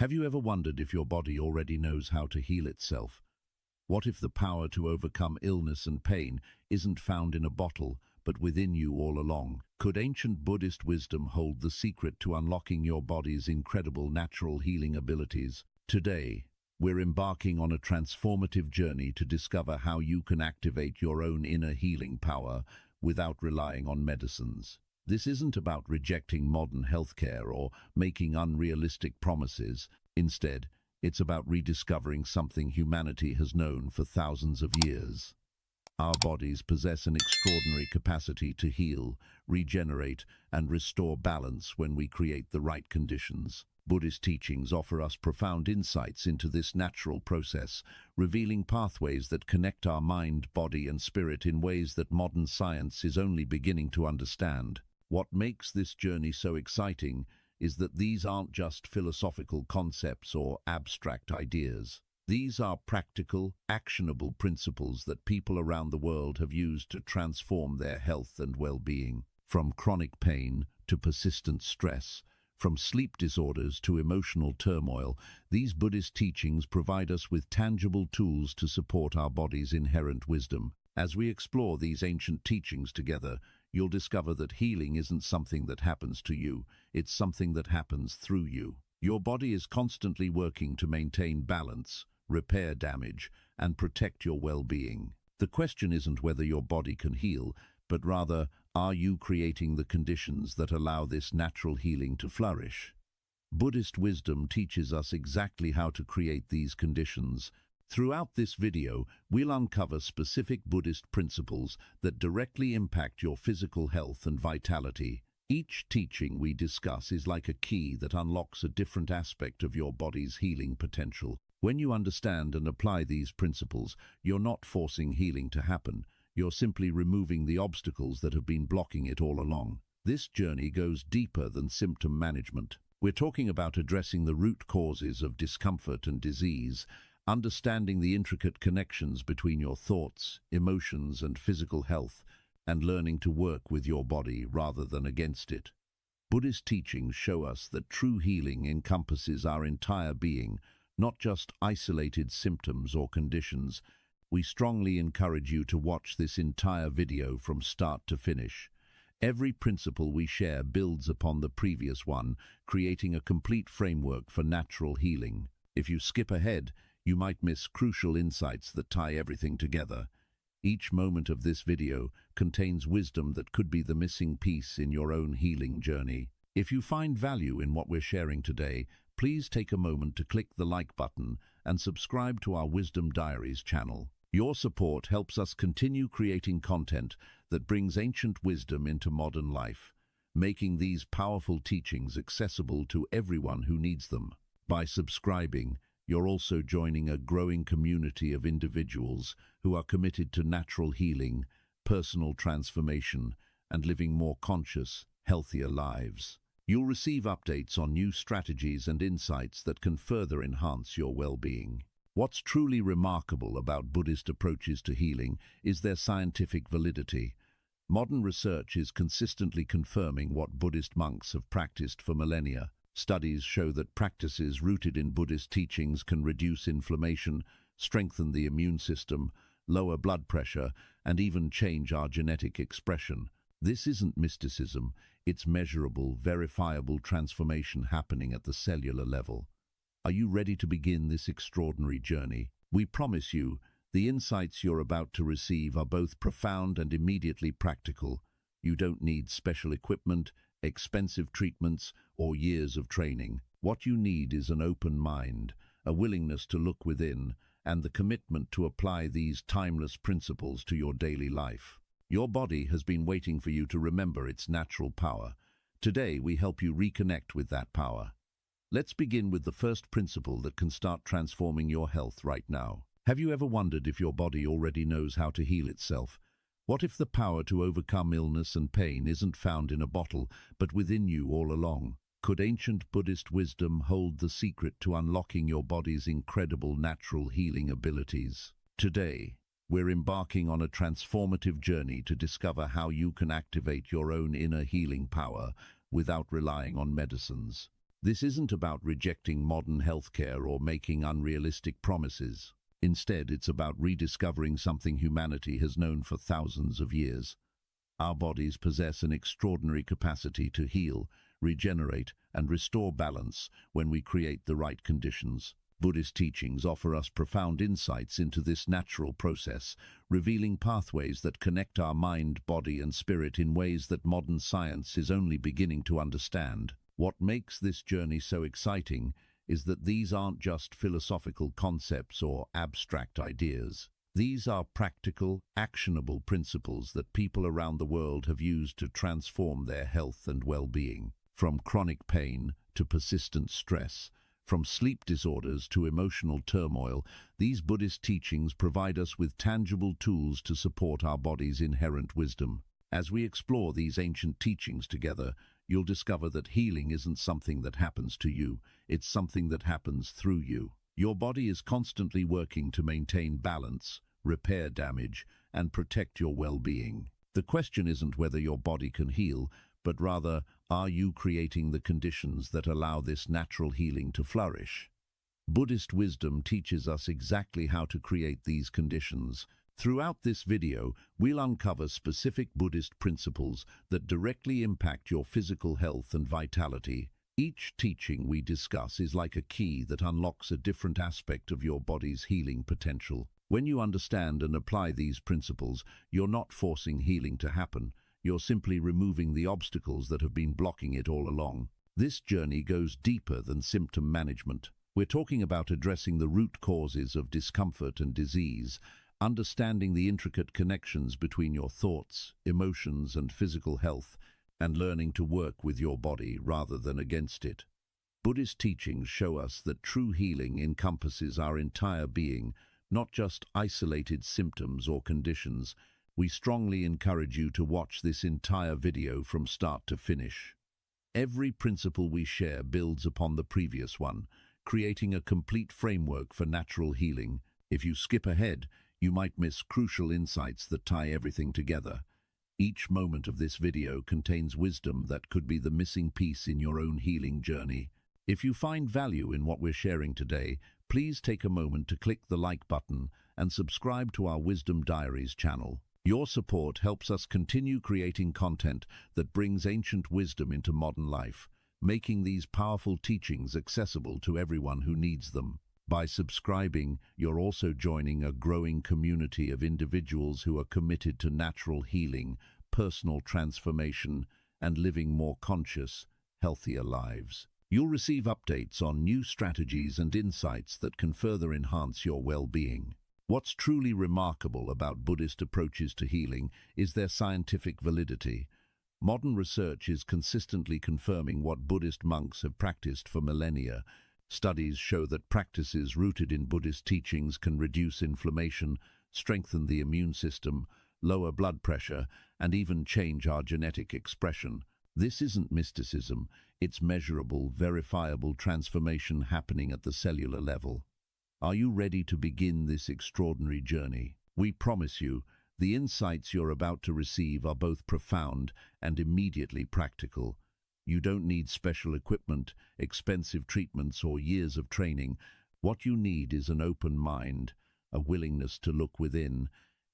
Have you ever wondered if your body already knows how to heal itself? What if the power to overcome illness and pain isn't found in a bottle, but within you all along? Could ancient Buddhist wisdom hold the secret to unlocking your body's incredible natural healing abilities? Today, we're embarking on a transformative journey to discover how you can activate your own inner healing power without relying on medicines. This isn't about rejecting modern healthcare or making unrealistic promises. Instead, it's about rediscovering something humanity has known for thousands of years. Our bodies possess an extraordinary capacity to heal, regenerate, and restore balance when we create the right conditions. Buddhist teachings offer us profound insights into this natural process, revealing pathways that connect our mind, body, and spirit in ways that modern science is only beginning to understand. What makes this journey so exciting is that these aren't just philosophical concepts or abstract ideas. These are practical, actionable principles that people around the world have used to transform their health and well-being. From chronic pain to persistent stress, from sleep disorders to emotional turmoil, these Buddhist teachings provide us with tangible tools to support our body's inherent wisdom. As we explore these ancient teachings together, you'll discover that healing isn't something that happens to you, it's something that happens through you. Your body is constantly working to maintain balance, repair damage, and protect your well-being. The question isn't whether your body can heal, but rather, are you creating the conditions that allow this natural healing to flourish? Buddhist wisdom teaches us exactly how to create these conditions. Throughout this video, we'll uncover specific Buddhist principles that directly impact your physical health and vitality. Each teaching we discuss is like a key that unlocks a different aspect of your body's healing potential. When you understand and apply these principles, you're not forcing healing to happen. You're simply removing the obstacles that have been blocking it all along. This journey goes deeper than symptom management. We're talking about addressing the root causes of discomfort and disease, understanding the intricate connections between your thoughts, emotions, and physical health, and learning to work with your body rather than against it. Buddhist teachings show us that true healing encompasses our entire being, not just isolated symptoms or conditions. We strongly encourage you to watch this entire video from start to finish. Every principle we share builds upon the previous one, creating a complete framework for natural healing. If you skip ahead, you might miss crucial insights that tie everything together. Each moment of this video contains wisdom that could be the missing piece in your own healing journey. If you find value in what we're sharing today, please take a moment to click the like button and subscribe to our Wisdom Diaries channel. Your support helps us continue creating content that brings ancient wisdom into modern life, making these powerful teachings accessible to everyone who needs them. By subscribing, you're also joining a growing community of individuals who are committed to natural healing, personal transformation, and living more conscious, healthier lives. You'll receive updates on new strategies and insights that can further enhance your well-being. What's truly remarkable about Buddhist approaches to healing is their scientific validity. Modern research is consistently confirming what Buddhist monks have practiced for millennia. Studies show that practices rooted in Buddhist teachings can reduce inflammation, strengthen the immune system, lower blood pressure, and even change our genetic expression. This isn't mysticism, it's measurable, verifiable transformation happening at the cellular level. Are you ready to begin this extraordinary journey? We promise you, the insights you're about to receive are both profound and immediately practical. You don't need special equipment, expensive treatments, or years of training. What you need is an open mind, a willingness to look within, and the commitment to apply these timeless principles to your daily life. Your body has been waiting for you to remember its natural power. Today, we help you reconnect with that power. Let's begin with the first principle that can start transforming your health right now. Have you ever wondered if your body already knows how to heal itself? What if the power to overcome illness and pain isn't found in a bottle, but within you all along? Could ancient Buddhist wisdom hold the secret to unlocking your body's incredible natural healing abilities? Today, we're embarking on a transformative journey to discover how you can activate your own inner healing power without relying on medicines. This isn't about rejecting modern healthcare or making unrealistic promises. Instead, it's about rediscovering something humanity has known for thousands of years. Our bodies possess an extraordinary capacity to heal, regenerate, and restore balance when we create the right conditions. Buddhist teachings offer us profound insights into this natural process, revealing pathways that connect our mind, body, and spirit in ways that modern science is only beginning to understand. What makes this journey so exciting is that these aren't just philosophical concepts or abstract ideas. These are practical, actionable principles that people around the world have used to transform their health and well-being. From chronic pain to persistent stress, from sleep disorders to emotional turmoil, these Buddhist teachings provide us with tangible tools to support our body's inherent wisdom. As we explore these ancient teachings together, you'll discover that healing isn't something that happens to you, it's something that happens through you. Your body is constantly working to maintain balance, repair damage, and protect your well-being. The question isn't whether your body can heal, but rather, are you creating the conditions that allow this natural healing to flourish? Buddhist wisdom teaches us exactly how to create these conditions. Throughout this video, we'll uncover specific Buddhist principles that directly impact your physical health and vitality. Each teaching we discuss is like a key that unlocks a different aspect of your body's healing potential. When you understand and apply these principles, you're not forcing healing to happen. You're simply removing the obstacles that have been blocking it all along. This journey goes deeper than symptom management. We're talking about addressing the root causes of discomfort and disease, understanding the intricate connections between your thoughts, emotions, and physical health, and learning to work with your body rather than against it. Buddhist teachings show us that true healing encompasses our entire being, not just isolated symptoms or conditions. We strongly encourage you to watch this entire video from start to finish. Every principle we share builds upon the previous one, creating a complete framework for natural healing. If you skip ahead, you might miss crucial insights that tie everything together. Each moment of this video contains wisdom that could be the missing piece in your own healing journey. If you find value in what we're sharing today, please take a moment to click the like button and subscribe to our Wisdom Diaries channel. Your support helps us continue creating content that brings ancient wisdom into modern life, making these powerful teachings accessible to everyone who needs them. By subscribing, you're also joining a growing community of individuals who are committed to natural healing, personal transformation, and living more conscious, healthier lives. You'll receive updates on new strategies and insights that can further enhance your well-being. What's truly remarkable about Buddhist approaches to healing is their scientific validity. Modern research is consistently confirming what Buddhist monks have practiced for millennia. Studies show that practices rooted in Buddhist teachings can reduce inflammation, strengthen the immune system, lower blood pressure, and even change our genetic expression. This isn't mysticism, it's measurable, verifiable transformation happening at the cellular level. Are you ready to begin this extraordinary journey? We promise you, the insights you're about to receive are both profound and immediately practical. You don't need special equipment, expensive treatments, or years of training. What you need is an open mind, a willingness to look within,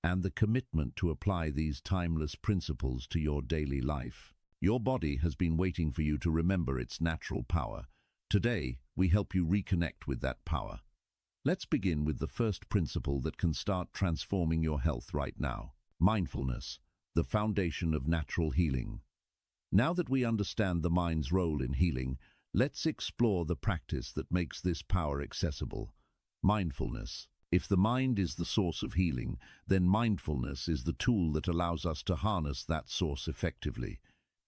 and the commitment to apply these timeless principles to your daily life. Your body has been waiting for you to remember its natural power. Today, we help you reconnect with that power. Let's begin with the first principle that can start transforming your health right now. Mindfulness, the foundation of natural healing. Now that we understand the mind's role in healing, let's explore the practice that makes this power accessible. Mindfulness. If the mind is the source of healing, then mindfulness is the tool that allows us to harness that source effectively.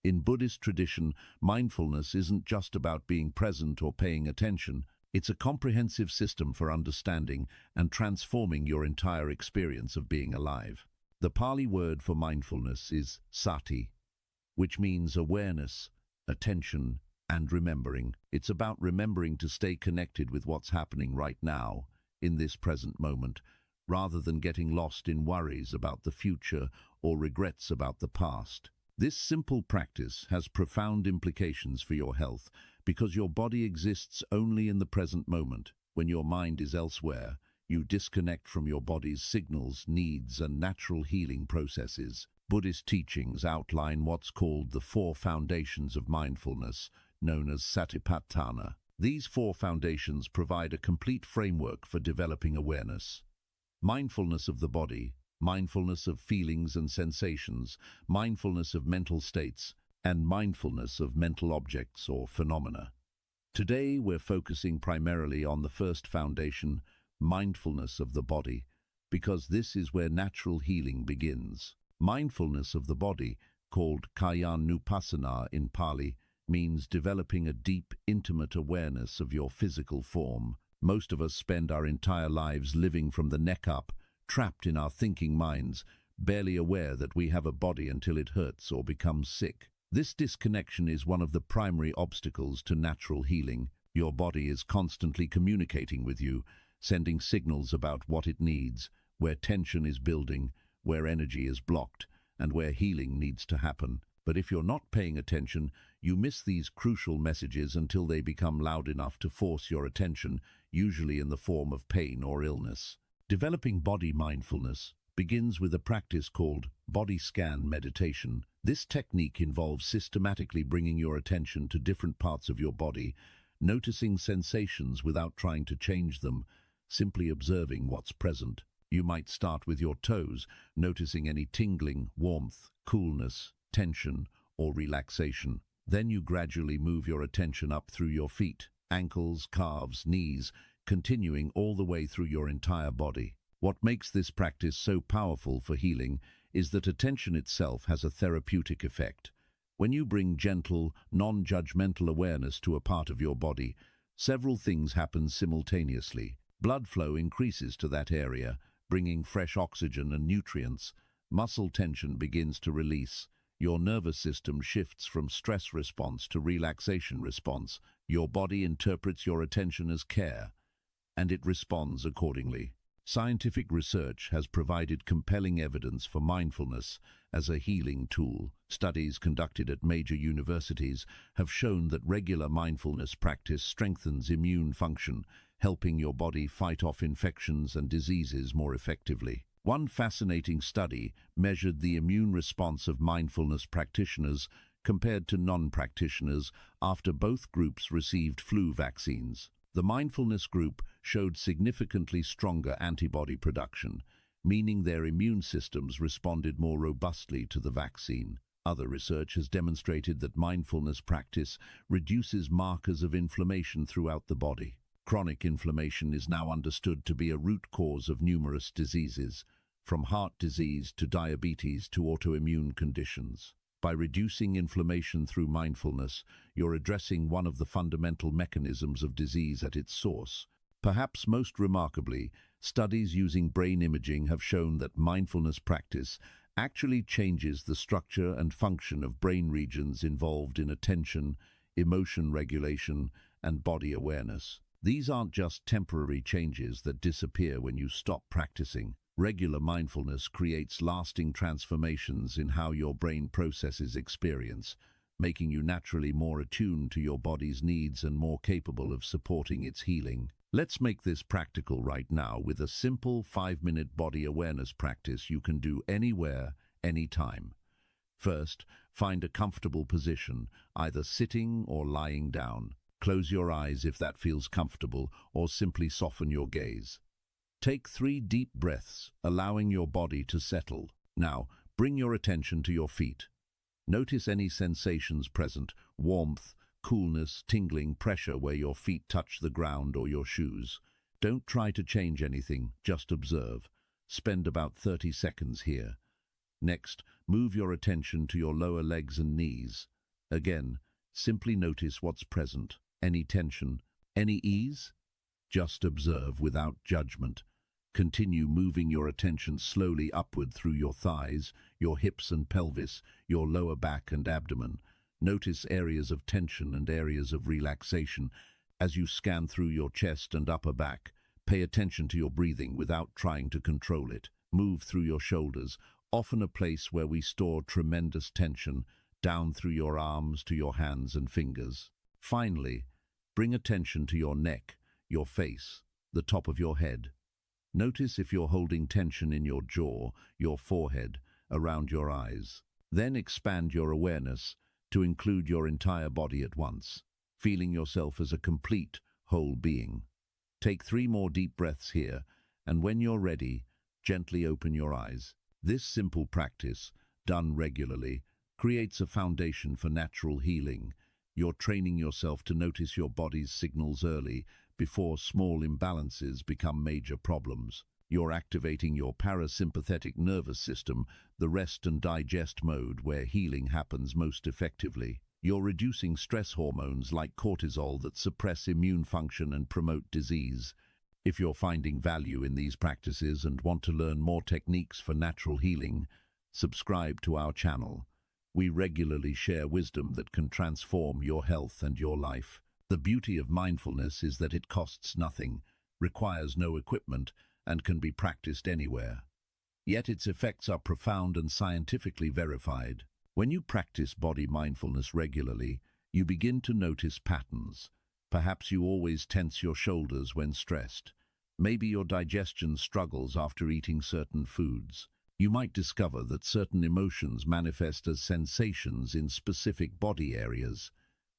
In Buddhist tradition, mindfulness isn't just about being present or paying attention. It's a comprehensive system for understanding and transforming your entire experience of being alive. The Pali word for mindfulness is sati, which means awareness, attention, and remembering. It's about remembering to stay connected with what's happening right now, in this present moment, rather than getting lost in worries about the future or regrets about the past. This simple practice has profound implications for your health because your body exists only in the present moment. When your mind is elsewhere, you disconnect from your body's signals, needs, and natural healing processes. Buddhist teachings outline what's called the four foundations of mindfulness, known as satipatthana. These four foundations provide a complete framework for developing awareness. Mindfulness of the body, mindfulness of feelings and sensations, mindfulness of mental states, and mindfulness of mental objects or phenomena. Today, we're focusing primarily on the first foundation, mindfulness of the body, because this is where natural healing begins. Mindfulness of the body, called kayanupassana in Pali, means developing a deep, intimate awareness of your physical form. Most of us spend our entire lives living from the neck up, trapped in our thinking minds, barely aware that we have a body until it hurts or becomes sick. This disconnection is one of the primary obstacles to natural healing. Your body is constantly communicating with you, sending signals about what it needs, where tension is building, where energy is blocked, and where healing needs to happen. But if you're not paying attention, you miss these crucial messages until they become loud enough to force your attention, usually in the form of pain or illness. Developing body mindfulness begins with a practice called body scan meditation. This technique involves systematically bringing your attention to different parts of your body, noticing sensations without trying to change them, simply observing what's present. You might start with your toes, noticing any tingling, warmth, coolness, tension, or relaxation. Then you gradually move your attention up through your feet, ankles, calves, knees, continuing all the way through your entire body. What makes this practice so powerful for healing is that attention itself has a therapeutic effect. When you bring gentle, non-judgmental awareness to a part of your body, several things happen simultaneously. Blood flow increases to that area, bringing fresh oxygen and nutrients. Muscle tension begins to release. Your nervous system shifts from stress response to relaxation response. Your body interprets your attention as care, and it responds accordingly. Scientific research has provided compelling evidence for mindfulness as a healing tool. Studies conducted at major universities have shown that regular mindfulness practice strengthens immune function, helping your body fight off infections and diseases more effectively. One fascinating study measured the immune response of mindfulness practitioners compared to non-practitioners after both groups received flu vaccines. The mindfulness group showed significantly stronger antibody production, meaning their immune systems responded more robustly to the vaccine. Other research has demonstrated that mindfulness practice reduces markers of inflammation throughout the body. Chronic inflammation is now understood to be a root cause of numerous diseases, from heart disease to diabetes to autoimmune conditions. By reducing inflammation through mindfulness, you're addressing one of the fundamental mechanisms of disease at its source. Perhaps most remarkably, studies using brain imaging have shown that mindfulness practice actually changes the structure and function of brain regions involved in attention, emotion regulation, and body awareness. These aren't just temporary changes that disappear when you stop practicing. Regular mindfulness creates lasting transformations in how your brain processes experience, making you naturally more attuned to your body's needs and more capable of supporting its healing. Let's make this practical right now with a simple 5-minute body awareness practice you can do anywhere, anytime. First, find a comfortable position, either sitting or lying down. Close your eyes if that feels comfortable, or simply soften your gaze. Take 3 deep breaths, allowing your body to settle. Now, bring your attention to your feet. Notice any sensations present: warmth, coolness, tingling, pressure where your feet touch the ground or your shoes. Don't try to change anything, just observe. Spend about 30 seconds here. Next, move your attention to your lower legs and knees. Again, simply notice what's present. Any tension, any ease? Just observe without judgment. Continue moving your attention slowly upward through your thighs, your hips and pelvis, your lower back and abdomen. Notice areas of tension and areas of relaxation. As you scan through your chest and upper back, pay attention to your breathing without trying to control it. Move through your shoulders, often a place where we store tremendous tension, down through your arms to your hands and fingers. Finally, bring attention to your neck, your face, the top of your head. Notice if you're holding tension in your jaw, your forehead, around your eyes. Then expand your awareness to include your entire body at once, feeling yourself as a complete, whole being. Take 3 more deep breaths here, and when you're ready, gently open your eyes. This simple practice, done regularly, creates a foundation for natural healing. You're training yourself to notice your body's signals early, before small imbalances become major problems. You're activating your parasympathetic nervous system, the rest and digest mode where healing happens most effectively. You're reducing stress hormones like cortisol that suppress immune function and promote disease. If you're finding value in these practices and want to learn more techniques for natural healing, subscribe to our channel. We regularly share wisdom that can transform your health and your life. The beauty of mindfulness is that it costs nothing, requires no equipment, and can be practiced anywhere. Yet its effects are profound and scientifically verified. When you practice body mindfulness regularly, you begin to notice patterns. Perhaps you always tense your shoulders when stressed. Maybe your digestion struggles after eating certain foods. You might discover that certain emotions manifest as sensations in specific body areas.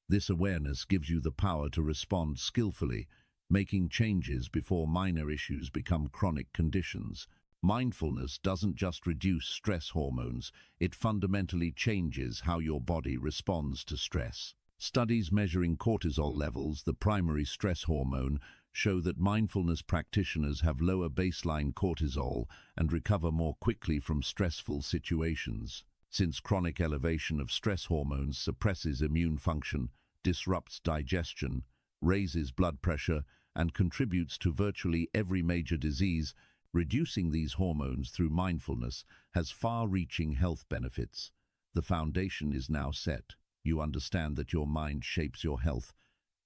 This awareness gives you the power to respond skillfully, making changes before minor issues become chronic conditions. Mindfulness doesn't just reduce stress hormones, it fundamentally changes how your body responds to stress. Studies measuring cortisol levels, the primary stress hormone, show that mindfulness practitioners have lower baseline cortisol and recover more quickly from stressful situations. Since chronic elevation of stress hormones suppresses immune function, disrupts digestion, raises blood pressure, and contributes to virtually every major disease, reducing these hormones through mindfulness has far-reaching health benefits. The foundation is now set. You understand that your mind shapes your health,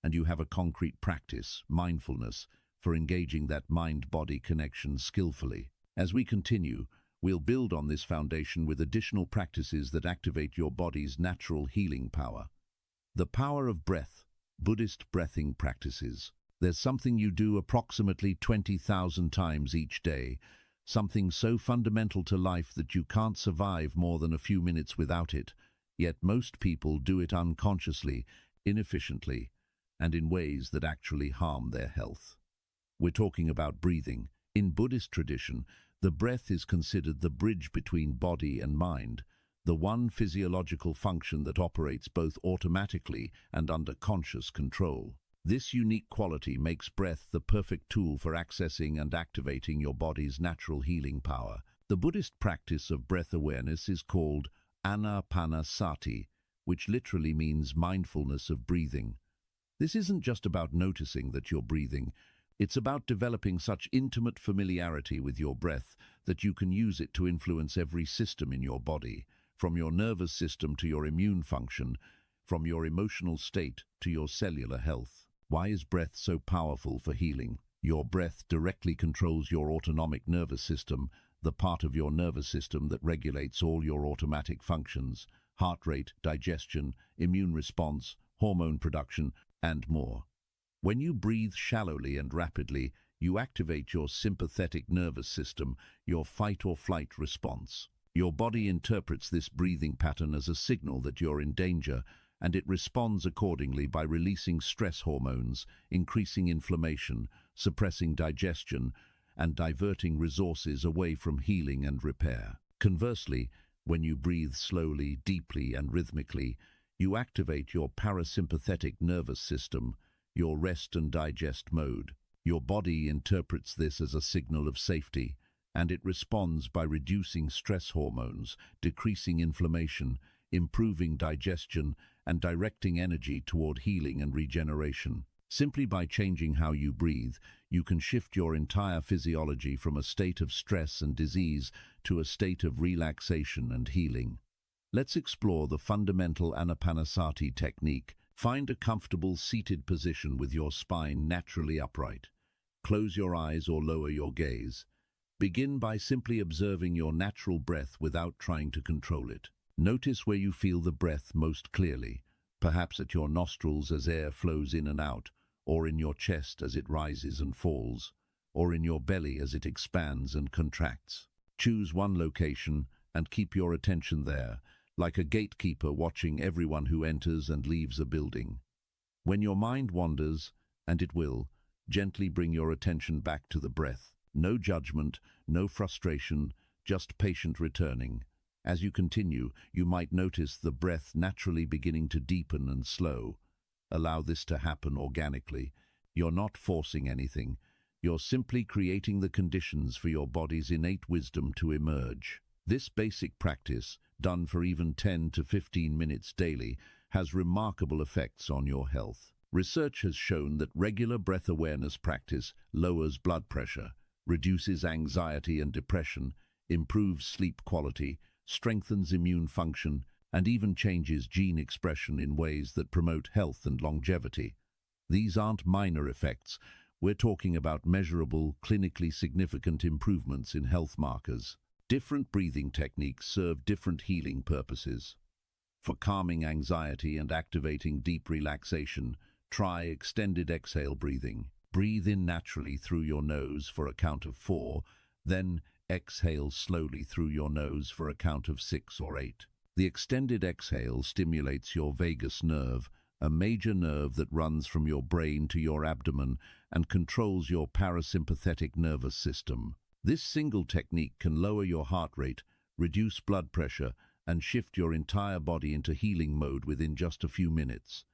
and you have a concrete practice, mindfulness, for engaging that mind-body connection skillfully. As we continue, we'll build on this foundation with additional practices that activate your body's natural healing power. The power of breath, Buddhist breathing practices. There's something you do approximately 20,000 times each day, something so fundamental to life that you can't survive more than a few minutes without it. Yet most people do it unconsciously, inefficiently, and in ways that actually harm their health. We're talking about breathing. In Buddhist tradition, the breath is considered the bridge between body and mind, the one physiological function that operates both automatically and under conscious control. This unique quality makes breath the perfect tool for accessing and activating your body's natural healing power. The Buddhist practice of breath awareness is called anapanasati, which literally means mindfulness of breathing. This isn't just about noticing that you're breathing. It's about developing such intimate familiarity with your breath that you can use it to influence every system in your body, from your nervous system to your immune function, from your emotional state to your cellular health. Why is breath so powerful for healing? Your breath directly controls your autonomic nervous system, the part of your nervous system that regulates all your automatic functions, heart rate, digestion, immune response, hormone production, and more. When you breathe shallowly and rapidly, you activate your sympathetic nervous system, your fight-or-flight response. Your body interprets this breathing pattern as a signal that you're in danger, and it responds accordingly by releasing stress hormones, increasing inflammation, suppressing digestion, and diverting resources away from healing and repair. Conversely, when you breathe slowly, deeply, and rhythmically, you activate your parasympathetic nervous system, your rest and digest mode. Your body interprets this as a signal of safety, and it responds by reducing stress hormones, decreasing inflammation, improving digestion, and directing energy toward healing and regeneration. Simply by changing how you breathe, you can shift your entire physiology from a state of stress and disease to a state of relaxation and healing. Let's explore the fundamental anapanasati technique. Find a comfortable seated position with your spine naturally upright. Close your eyes or lower your gaze. Begin by simply observing your natural breath without trying to control it. Notice where you feel the breath most clearly, perhaps at your nostrils as air flows in and out, or in your chest as it rises and falls, or in your belly as it expands and contracts. Choose one location and keep your attention there, like a gatekeeper watching everyone who enters and leaves a building. When your mind wanders, and it will, gently bring your attention back to the breath. No judgment, no frustration, just patient returning. As you continue, you might notice the breath naturally beginning to deepen and slow. Allow this to happen organically. You're not forcing anything. You're simply creating the conditions for your body's innate wisdom to emerge. This basic practice, done for even 10 to 15 minutes daily, has remarkable effects on your health. Research has shown that regular breath awareness practice lowers blood pressure, reduces anxiety and depression, improves sleep quality, strengthens immune function, and even changes gene expression in ways that promote health and longevity. These aren't minor effects. We're talking about measurable, clinically significant improvements in health markers. Different breathing techniques serve different healing purposes. For calming anxiety and activating deep relaxation, try extended exhale breathing. Breathe in naturally through your nose for a count of 4, then exhale slowly through your nose for a count of 6 or 8. The extended exhale stimulates your vagus nerve, a major nerve that runs from your brain to your abdomen and controls your parasympathetic nervous system. This single technique can lower your heart rate, reduce blood pressure, and shift your entire body into healing mode within just a few minutes.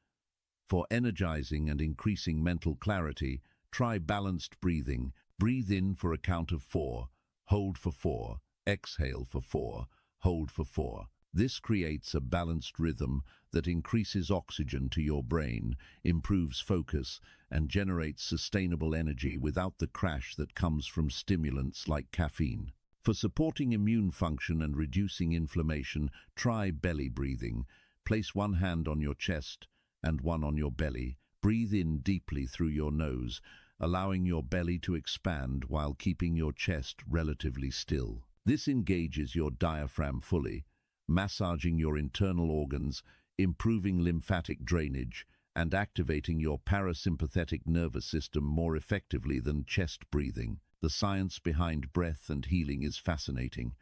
For energizing and increasing mental clarity, try balanced breathing. Breathe in for a count of 4, hold for 4, exhale for 4, hold for 4. This creates a balanced rhythm that increases oxygen to your brain, improves focus, and generates sustainable energy without the crash that comes from stimulants like caffeine. For supporting immune function and reducing inflammation, try belly breathing. Place one hand on your chest and one on your belly. Breathe in deeply through your nose, allowing your belly to expand while keeping your chest relatively still. This engages your diaphragm fully, massaging your internal organs, improving lymphatic drainage, and activating your parasympathetic nervous system more effectively than chest breathing. The science behind breath and healing is fascinating.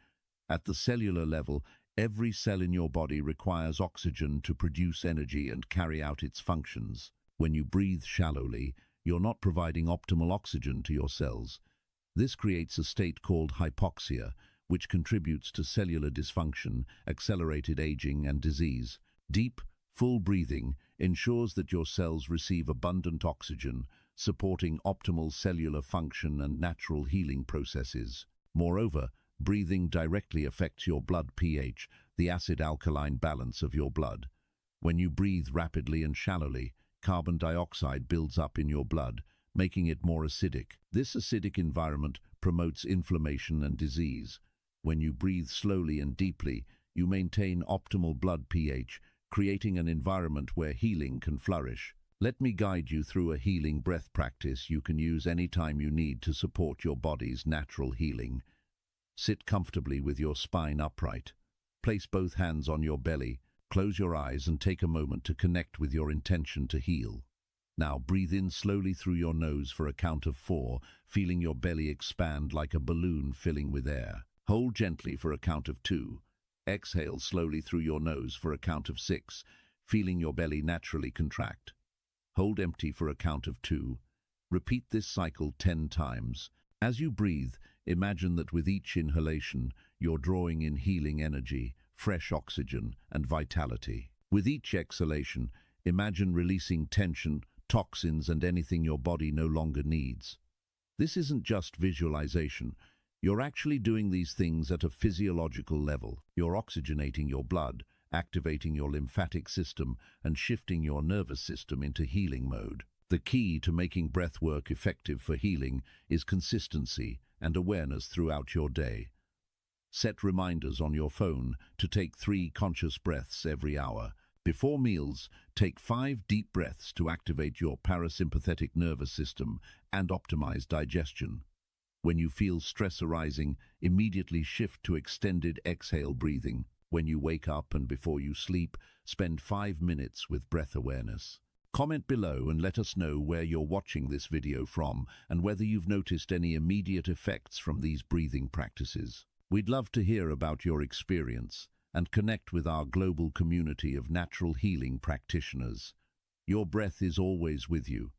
At the cellular level, every cell in your body requires oxygen to produce energy and carry out its functions. When you breathe shallowly, you're not providing optimal oxygen to your cells. This creates a state called hypoxia, which contributes to cellular dysfunction, accelerated aging, and disease. Deep, full breathing ensures that your cells receive abundant oxygen, supporting optimal cellular function and natural healing processes. Moreover, breathing directly affects your blood pH, the acid-alkaline balance of your blood. When you breathe rapidly and shallowly, carbon dioxide builds up in your blood, making it more acidic. This acidic environment promotes inflammation and disease. When you breathe slowly and deeply, you maintain optimal blood pH, creating an environment where healing can flourish. Let me guide you through a healing breath practice you can use anytime you need to support your body's natural healing. Sit comfortably with your spine upright. Place both hands on your belly. Close your eyes and take a moment to connect with your intention to heal. Now breathe in slowly through your nose for a count of 4, feeling your belly expand like a balloon filling with air. Hold gently for a count of 2. Exhale slowly through your nose for a count of 6, feeling your belly naturally contract. Hold empty for a count of 2. Repeat this cycle 10 times. As you breathe, imagine that with each inhalation, you're drawing in healing energy, fresh oxygen, and vitality. With each exhalation, imagine releasing tension, toxins, and anything your body no longer needs. This isn't just visualization. You're actually doing these things at a physiological level. You're oxygenating your blood, activating your lymphatic system, and shifting your nervous system into healing mode. The key to making breath work effective for healing is consistency and awareness throughout your day. Set reminders on your phone to take 3 conscious breaths every hour. Before meals, take 5 deep breaths to activate your parasympathetic nervous system and optimize digestion. When you feel stress arising, immediately shift to extended exhale breathing. When you wake up and before you sleep, spend 5 minutes with breath awareness. Comment below and let us know where you're watching this video from and whether you've noticed any immediate effects from these breathing practices. We'd love to hear about your experience and connect with our global community of natural healing practitioners. Your breath is always with you,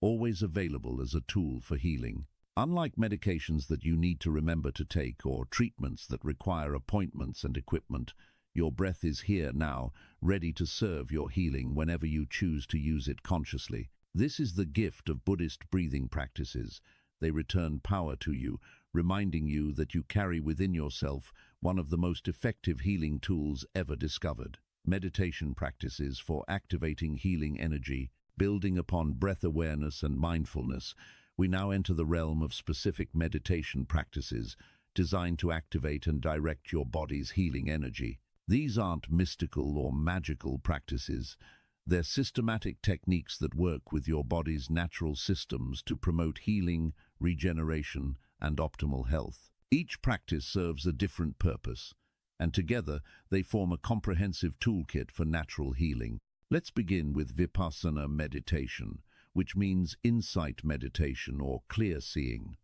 always available as a tool for healing. Unlike medications that you need to remember to take or treatments that require appointments and equipment, your breath is here now, ready to serve your healing whenever you choose to use it consciously. This is the gift of Buddhist breathing practices. They return power to you, reminding you that you carry within yourself one of the most effective healing tools ever discovered. Meditation practices for activating healing energy, building upon breath awareness and mindfulness. We now enter the realm of specific meditation practices designed to activate and direct your body's healing energy. These aren't mystical or magical practices. They're systematic techniques that work with your body's natural systems to promote healing, regeneration, and optimal health. Each practice serves a different purpose, and together they form a comprehensive toolkit for natural healing. Let's begin with Vipassana meditation, which means insight meditation or clear seeing.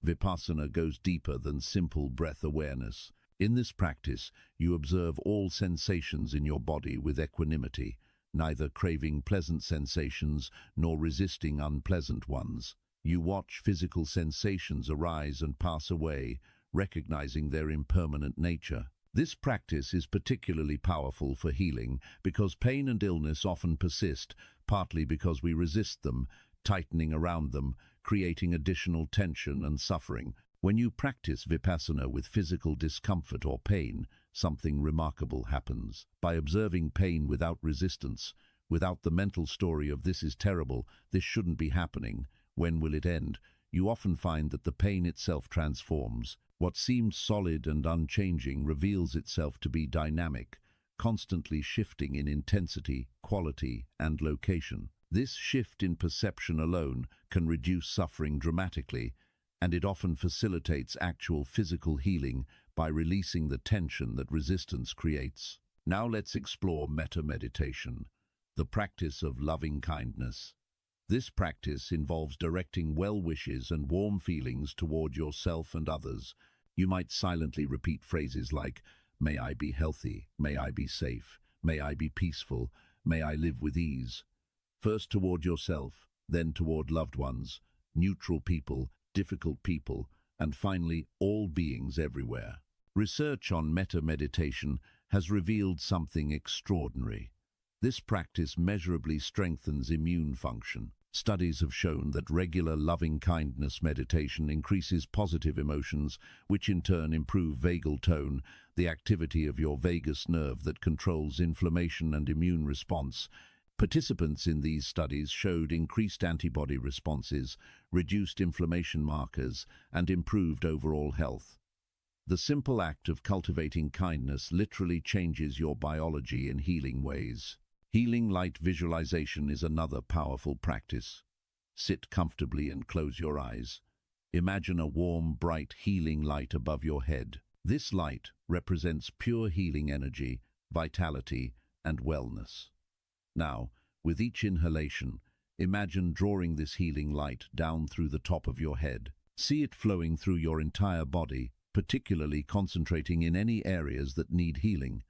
Vipassana goes deeper than simple breath awareness. In this practice, you observe all sensations in your body with equanimity, neither craving pleasant sensations nor resisting unpleasant ones. You watch physical sensations arise and pass away, recognizing their impermanent nature. This practice is particularly powerful for healing because pain and illness often persist, partly because we resist them, tightening around them, creating additional tension and suffering. When you practice Vipassana with physical discomfort or pain, something remarkable happens. By observing pain without resistance, without the mental story of "this is terrible, this shouldn't be happening, when will it end?" you often find that the pain itself transforms. What seemed solid and unchanging reveals itself to be dynamic, constantly shifting in intensity, quality, and location. This shift in perception alone can reduce suffering dramatically, and it often facilitates actual physical healing by releasing the tension that resistance creates. Now let's explore metta meditation, the practice of loving kindness. This practice involves directing well wishes and warm feelings toward yourself and others. You might silently repeat phrases like, "May I be healthy, may I be safe, may I be peaceful, may I live with ease." First toward yourself, then toward loved ones, neutral people, difficult people, and finally all beings everywhere. Research on metta meditation has revealed something extraordinary. This practice measurably strengthens immune function. Studies have shown that regular loving-kindness meditation increases positive emotions, which in turn improve vagal tone, the activity of your vagus nerve that controls inflammation and immune response. Participants in these studies showed increased antibody responses, reduced inflammation markers, and improved overall health. The simple act of cultivating kindness literally changes your biology in healing ways. Healing light visualization is another powerful practice. Sit comfortably and close your eyes. Imagine a warm, bright, healing light above your head. This light represents pure healing energy, vitality, and wellness. Now, with each inhalation, imagine drawing this healing light down through the top of your head. See it flowing through your entire body, particularly concentrating in any areas that need healing.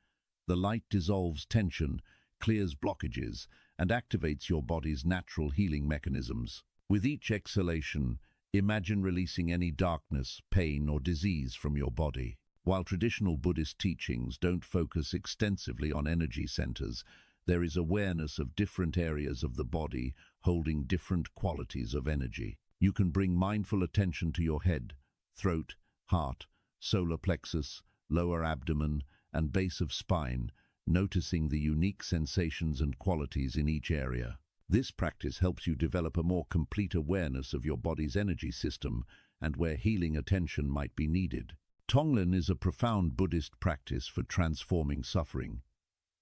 The light dissolves tension, clears blockages, and activates your body's natural healing mechanisms. With each exhalation, imagine releasing any darkness, pain, or disease from your body. While traditional Buddhist teachings don't focus extensively on energy centers, there is awareness of different areas of the body holding different qualities of energy. You can bring mindful attention to your head, throat, heart, solar plexus, lower abdomen, and base of spine, noticing the unique sensations and qualities in each area. This practice helps you develop a more complete awareness of your body's energy system and where healing attention might be needed. Tonglen is a profound Buddhist practice for transforming suffering.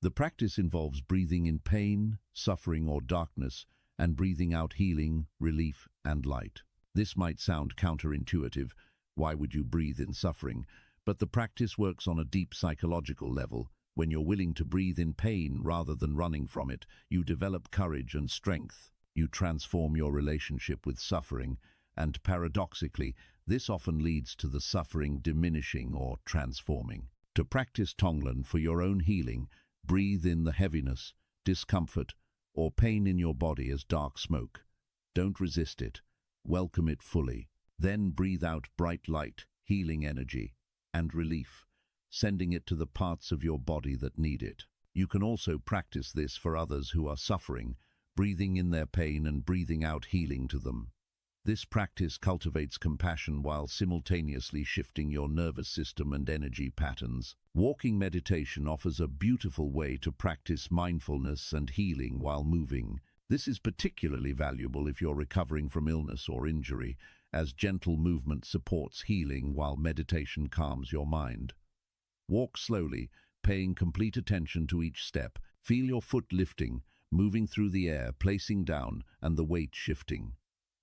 The practice involves breathing in pain, suffering, or darkness, and breathing out healing, relief, and light. This might sound counterintuitive. Why would you breathe in suffering? But the practice works on a deep psychological level. When you're willing to breathe in pain rather than running from it, you develop courage and strength. You transform your relationship with suffering, and paradoxically, this often leads to the suffering diminishing or transforming. To practice Tonglen for your own healing, breathe in the heaviness, discomfort, or pain in your body as dark smoke. Don't resist it. Welcome it fully. Then breathe out bright light, healing energy, and relief, sending it to the parts of your body that need it. You can also practice this for others who are suffering, breathing in their pain and breathing out healing to them. This practice cultivates compassion while simultaneously shifting your nervous system and energy patterns. Walking meditation offers a beautiful way to practice mindfulness and healing while moving. This is particularly valuable if you're recovering from illness or injury, as gentle movement supports healing while meditation calms your mind. Walk slowly, paying complete attention to each step. Feel your foot lifting, moving through the air, placing down, and the weight shifting.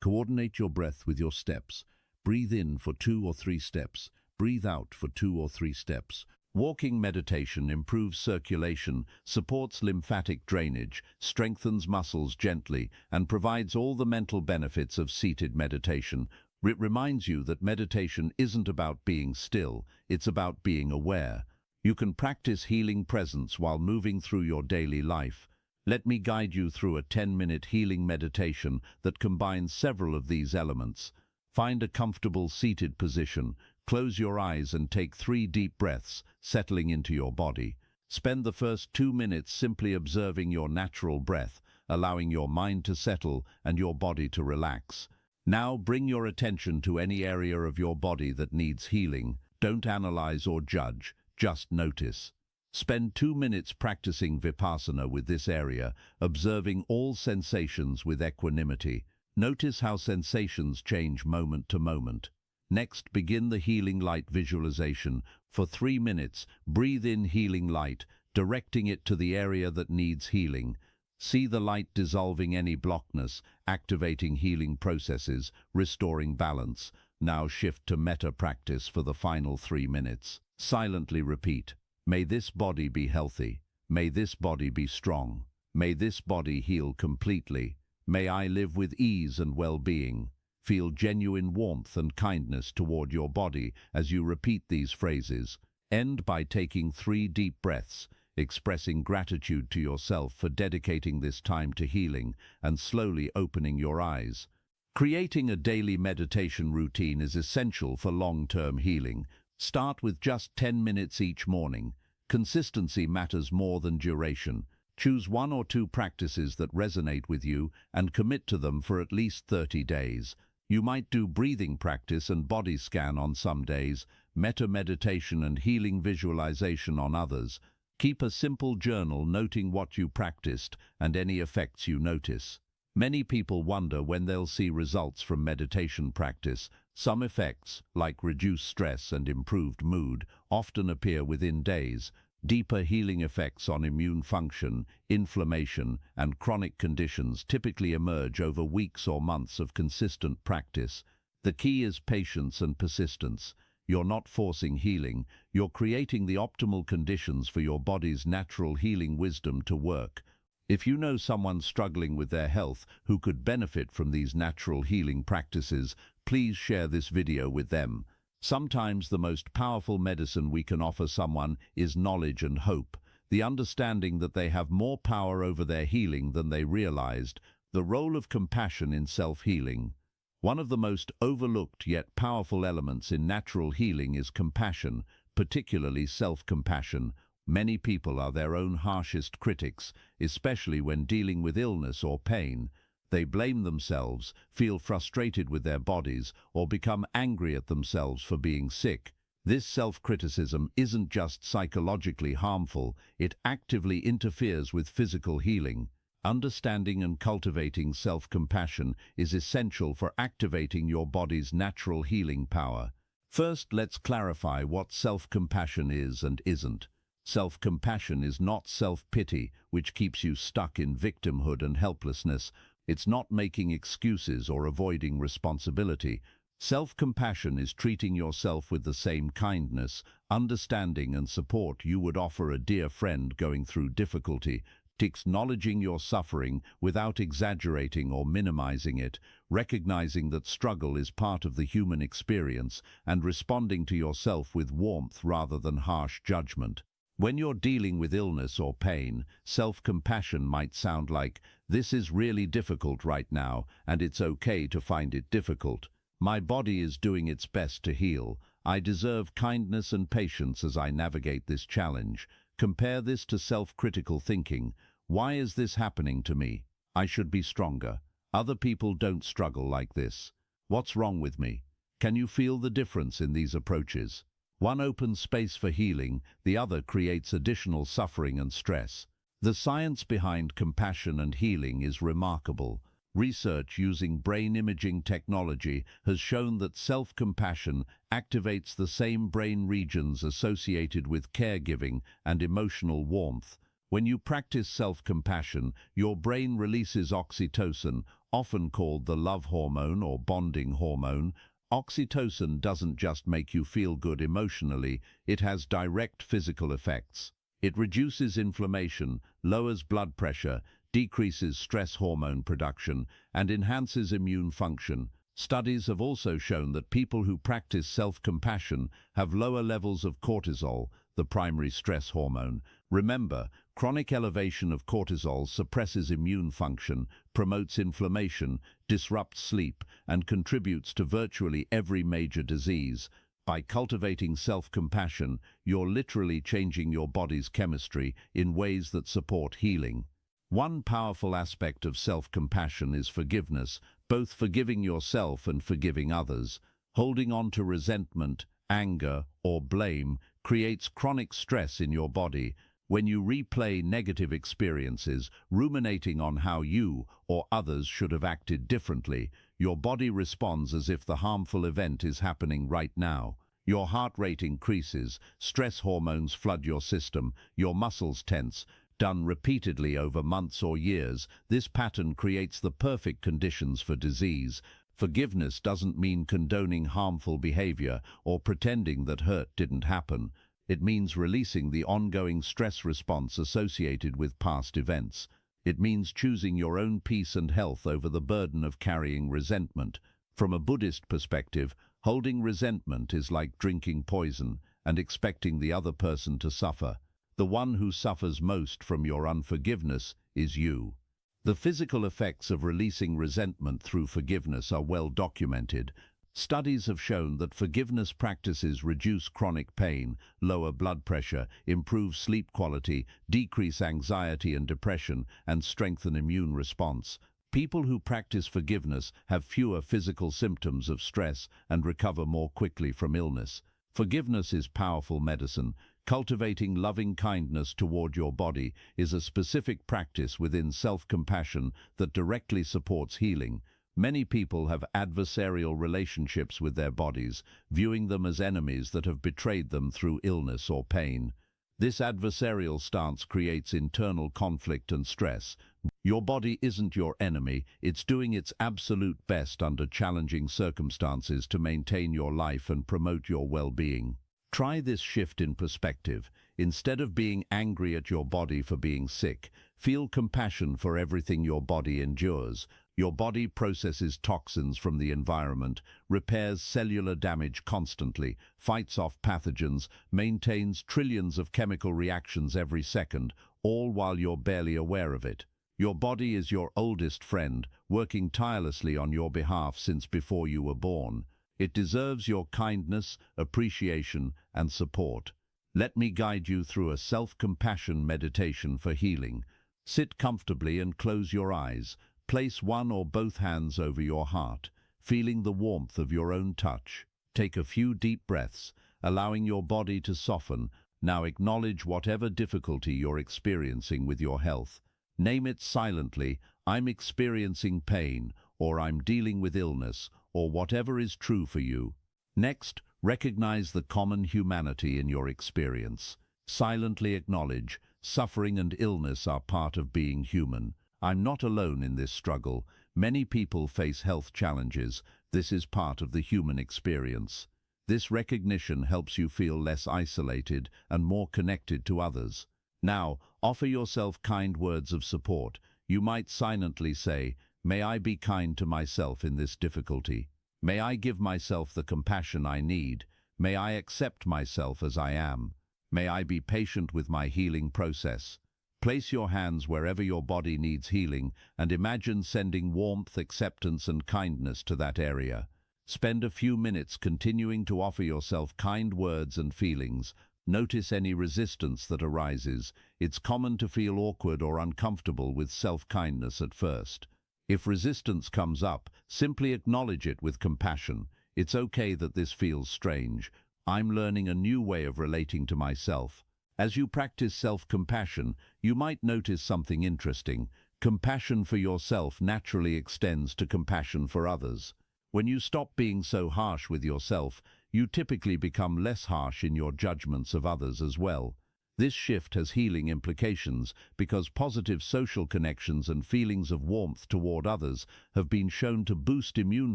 Coordinate your breath with your steps. Breathe in for 2 or 3 steps. Breathe out for 2 or 3 steps. Walking meditation improves circulation, supports lymphatic drainage, strengthens muscles gently, and provides all the mental benefits of seated meditation. It reminds you that meditation isn't about being still, it's about being aware. You can practice healing presence while moving through your daily life. Let me guide you through a 10-minute healing meditation that combines several of these elements. Find a comfortable seated position, close your eyes and take 3 deep breaths, settling into your body. Spend the first 2 minutes simply observing your natural breath, allowing your mind to settle and your body to relax. Now bring your attention to any area of your body that needs healing. Don't analyze or judge, just notice. Spend 2 minutes practicing vipassana with this area, observing all sensations with equanimity. Notice how sensations change moment to moment. Next, begin the healing light visualization. For 3 minutes, breathe in healing light, directing it to the area that needs healing. See the light dissolving any blockness, activating healing processes, restoring balance. Now shift to metta practice for the final 3 minutes. Silently repeat, "May this body be healthy. May this body be strong. May this body heal completely. May I live with ease and well-being." Feel genuine warmth and kindness toward your body as you repeat these phrases. End by taking 3 deep breaths, expressing gratitude to yourself for dedicating this time to healing and slowly opening your eyes. Creating a daily meditation routine is essential for long-term healing. Start with just 10 minutes each morning. Consistency matters more than duration. Choose 1 or 2 practices that resonate with you and commit to them for at least 30 days. You might do breathing practice and body scan on some days, metta meditation and healing visualization on others. Keep a simple journal noting what you practiced and any effects you notice. Many people wonder when they'll see results from meditation practice. Some effects, like reduced stress and improved mood, often appear within days. Deeper healing effects on immune function, inflammation, and chronic conditions typically emerge over weeks or months of consistent practice. The key is patience and persistence. You're not forcing healing, you're creating the optimal conditions for your body's natural healing wisdom to work. If you know someone struggling with their health who could benefit from these natural healing practices, please share this video with them. Sometimes the most powerful medicine we can offer someone is knowledge and hope, the understanding that they have more power over their healing than they realized, the role of compassion in self-healing. One of the most overlooked yet powerful elements in natural healing is compassion, particularly self-compassion. Many people are their own harshest critics, especially when dealing with illness or pain. They blame themselves, feel frustrated with their bodies, or become angry at themselves for being sick. This self-criticism isn't just psychologically harmful, it actively interferes with physical healing. Understanding and cultivating self-compassion is essential for activating your body's natural healing power. First, let's clarify what self-compassion is and isn't. Self-compassion is not self-pity, which keeps you stuck in victimhood and helplessness. It's not making excuses or avoiding responsibility. Self-compassion is treating yourself with the same kindness, understanding and support you would offer a dear friend going through difficulty, acknowledging your suffering without exaggerating or minimizing it, recognizing that struggle is part of the human experience, and responding to yourself with warmth rather than harsh judgment. When you're dealing with illness or pain, self-compassion might sound like, "This is really difficult right now, and it's okay to find it difficult. My body is doing its best to heal. I deserve kindness and patience as I navigate this challenge." Compare this to self-critical thinking. "Why is this happening to me? I should be stronger. Other people don't struggle like this. What's wrong with me?" Can you feel the difference in these approaches? One opens space for healing, the other creates additional suffering and stress. The science behind compassion and healing is remarkable. Research using brain imaging technology has shown that self-compassion activates the same brain regions associated with caregiving and emotional warmth. When you practice self-compassion, your brain releases oxytocin, often called the love hormone or bonding hormone. Oxytocin doesn't just make you feel good emotionally, it has direct physical effects. It reduces inflammation, lowers blood pressure, decreases stress hormone production, and enhances immune function. Studies have also shown that people who practice self-compassion have lower levels of cortisol, the primary stress hormone. Remember, chronic elevation of cortisol suppresses immune function, promotes inflammation, disrupts sleep, and contributes to virtually every major disease. By cultivating self-compassion, you're literally changing your body's chemistry in ways that support healing. One powerful aspect of self-compassion is forgiveness, both forgiving yourself and forgiving others. Holding on to resentment, anger, or blame creates chronic stress in your body. When you replay negative experiences, ruminating on how you or others should have acted differently, your body responds as if the harmful event is happening right now. Your heart rate increases, stress hormones flood your system, your muscles tense. Done repeatedly over months or years, this pattern creates the perfect conditions for disease. Forgiveness doesn't mean condoning harmful behavior or pretending that hurt didn't happen. It means releasing the ongoing stress response associated with past events. It means choosing your own peace and health over the burden of carrying resentment. From a Buddhist perspective, holding resentment is like drinking poison and expecting the other person to suffer. The one who suffers most from your unforgiveness is you. The physical effects of releasing resentment through forgiveness are well documented. Studies have shown that forgiveness practices reduce chronic pain, lower blood pressure, improve sleep quality, decrease anxiety and depression, and strengthen immune response. People who practice forgiveness have fewer physical symptoms of stress and recover more quickly from illness. Forgiveness is powerful medicine. Cultivating loving kindness toward your body is a specific practice within self-compassion that directly supports healing. Many people have adversarial relationships with their bodies, viewing them as enemies that have betrayed them through illness or pain. This adversarial stance creates internal conflict and stress. Your body isn't your enemy, it's doing its absolute best under challenging circumstances to maintain your life and promote your well-being. Try this shift in perspective. Instead of being angry at your body for being sick, feel compassion for everything your body endures. Your body processes toxins from the environment, repairs cellular damage constantly, fights off pathogens, maintains trillions of chemical reactions every second, all while you're barely aware of it. Your body is your oldest friend, working tirelessly on your behalf since before you were born. It deserves your kindness, appreciation, and support. Let me guide you through a self-compassion meditation for healing. Sit comfortably and close your eyes. Place one or both hands over your heart, feeling the warmth of your own touch. Take a few deep breaths, allowing your body to soften. Now acknowledge whatever difficulty you're experiencing with your health. Name it silently, "I'm experiencing pain," or "I'm dealing with illness," or whatever is true for you. Next, recognize the common humanity in your experience. Silently acknowledge, suffering and illness are part of being human. I'm not alone in this struggle. Many people face health challenges. This is part of the human experience. This recognition helps you feel less isolated and more connected to others. Now, offer yourself kind words of support. You might silently say, "May I be kind to myself in this difficulty. May I give myself the compassion I need. May I accept myself as I am. May I be patient with my healing process." Place your hands wherever your body needs healing and imagine sending warmth, acceptance, and kindness to that area. Spend a few minutes continuing to offer yourself kind words and feelings. Notice any resistance that arises. It's common to feel awkward or uncomfortable with self-kindness at first. If resistance comes up, simply acknowledge it with compassion. It's okay that this feels strange. I'm learning a new way of relating to myself. As you practice self-compassion, you might notice something interesting. Compassion for yourself naturally extends to compassion for others. When you stop being so harsh with yourself, you typically become less harsh in your judgments of others as well. This shift has healing implications because positive social connections and feelings of warmth toward others have been shown to boost immune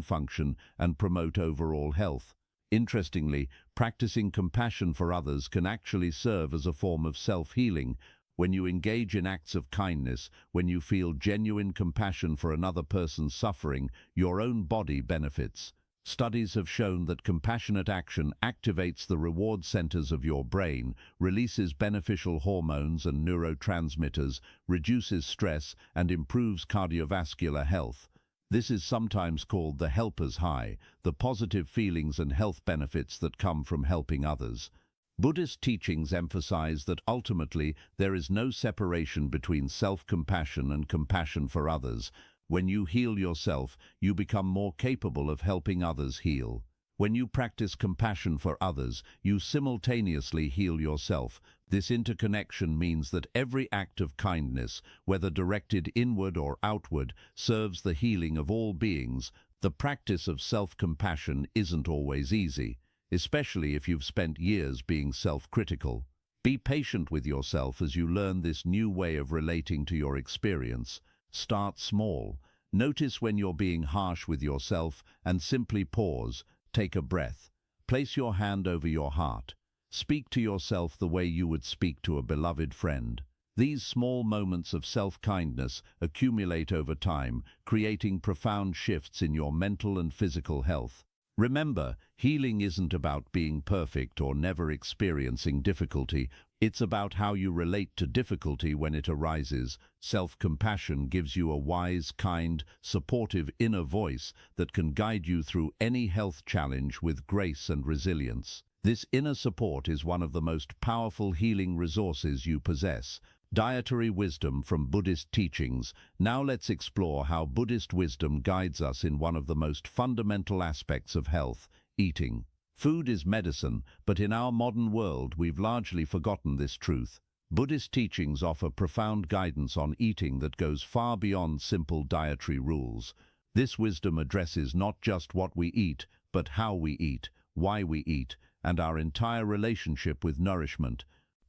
function and promote overall health. Interestingly, practicing compassion for others can actually serve as a form of self-healing. When you engage in acts of kindness, when you feel genuine compassion for another person's suffering, your own body benefits. Studies have shown that compassionate action activates the reward centers of your brain, releases beneficial hormones and neurotransmitters, reduces stress, and improves cardiovascular health. This is sometimes called the helper's high, the positive feelings and health benefits that come from helping others. Buddhist teachings emphasize that ultimately there is no separation between self-compassion and compassion for others. When you heal yourself, you become more capable of helping others heal. When you practice compassion for others, you simultaneously heal yourself. This interconnection means that every act of kindness, whether directed inward or outward, serves the healing of all beings. The practice of self-compassion isn't always easy, especially if you've spent years being self-critical. Be patient with yourself as you learn this new way of relating to your experience. Start small. Notice when you're being harsh with yourself and simply pause. Take a breath. Place your hand over your heart. Speak to yourself the way you would speak to a beloved friend. These small moments of self-kindness accumulate over time, creating profound shifts in your mental and physical health. Remember, healing isn't about being perfect or never experiencing difficulty. It's about how you relate to difficulty when it arises. Self-compassion gives you a wise, kind, supportive inner voice that can guide you through any health challenge with grace and resilience. This inner support is one of the most powerful healing resources you possess. Dietary wisdom from Buddhist teachings. Now let's explore how Buddhist wisdom guides us in one of the most fundamental aspects of health, eating. Food is medicine, but in our modern world we've largely forgotten this truth. Buddhist teachings offer profound guidance on eating that goes far beyond simple dietary rules. This wisdom addresses not just what we eat, but how we eat, why we eat, and our entire relationship with nourishment.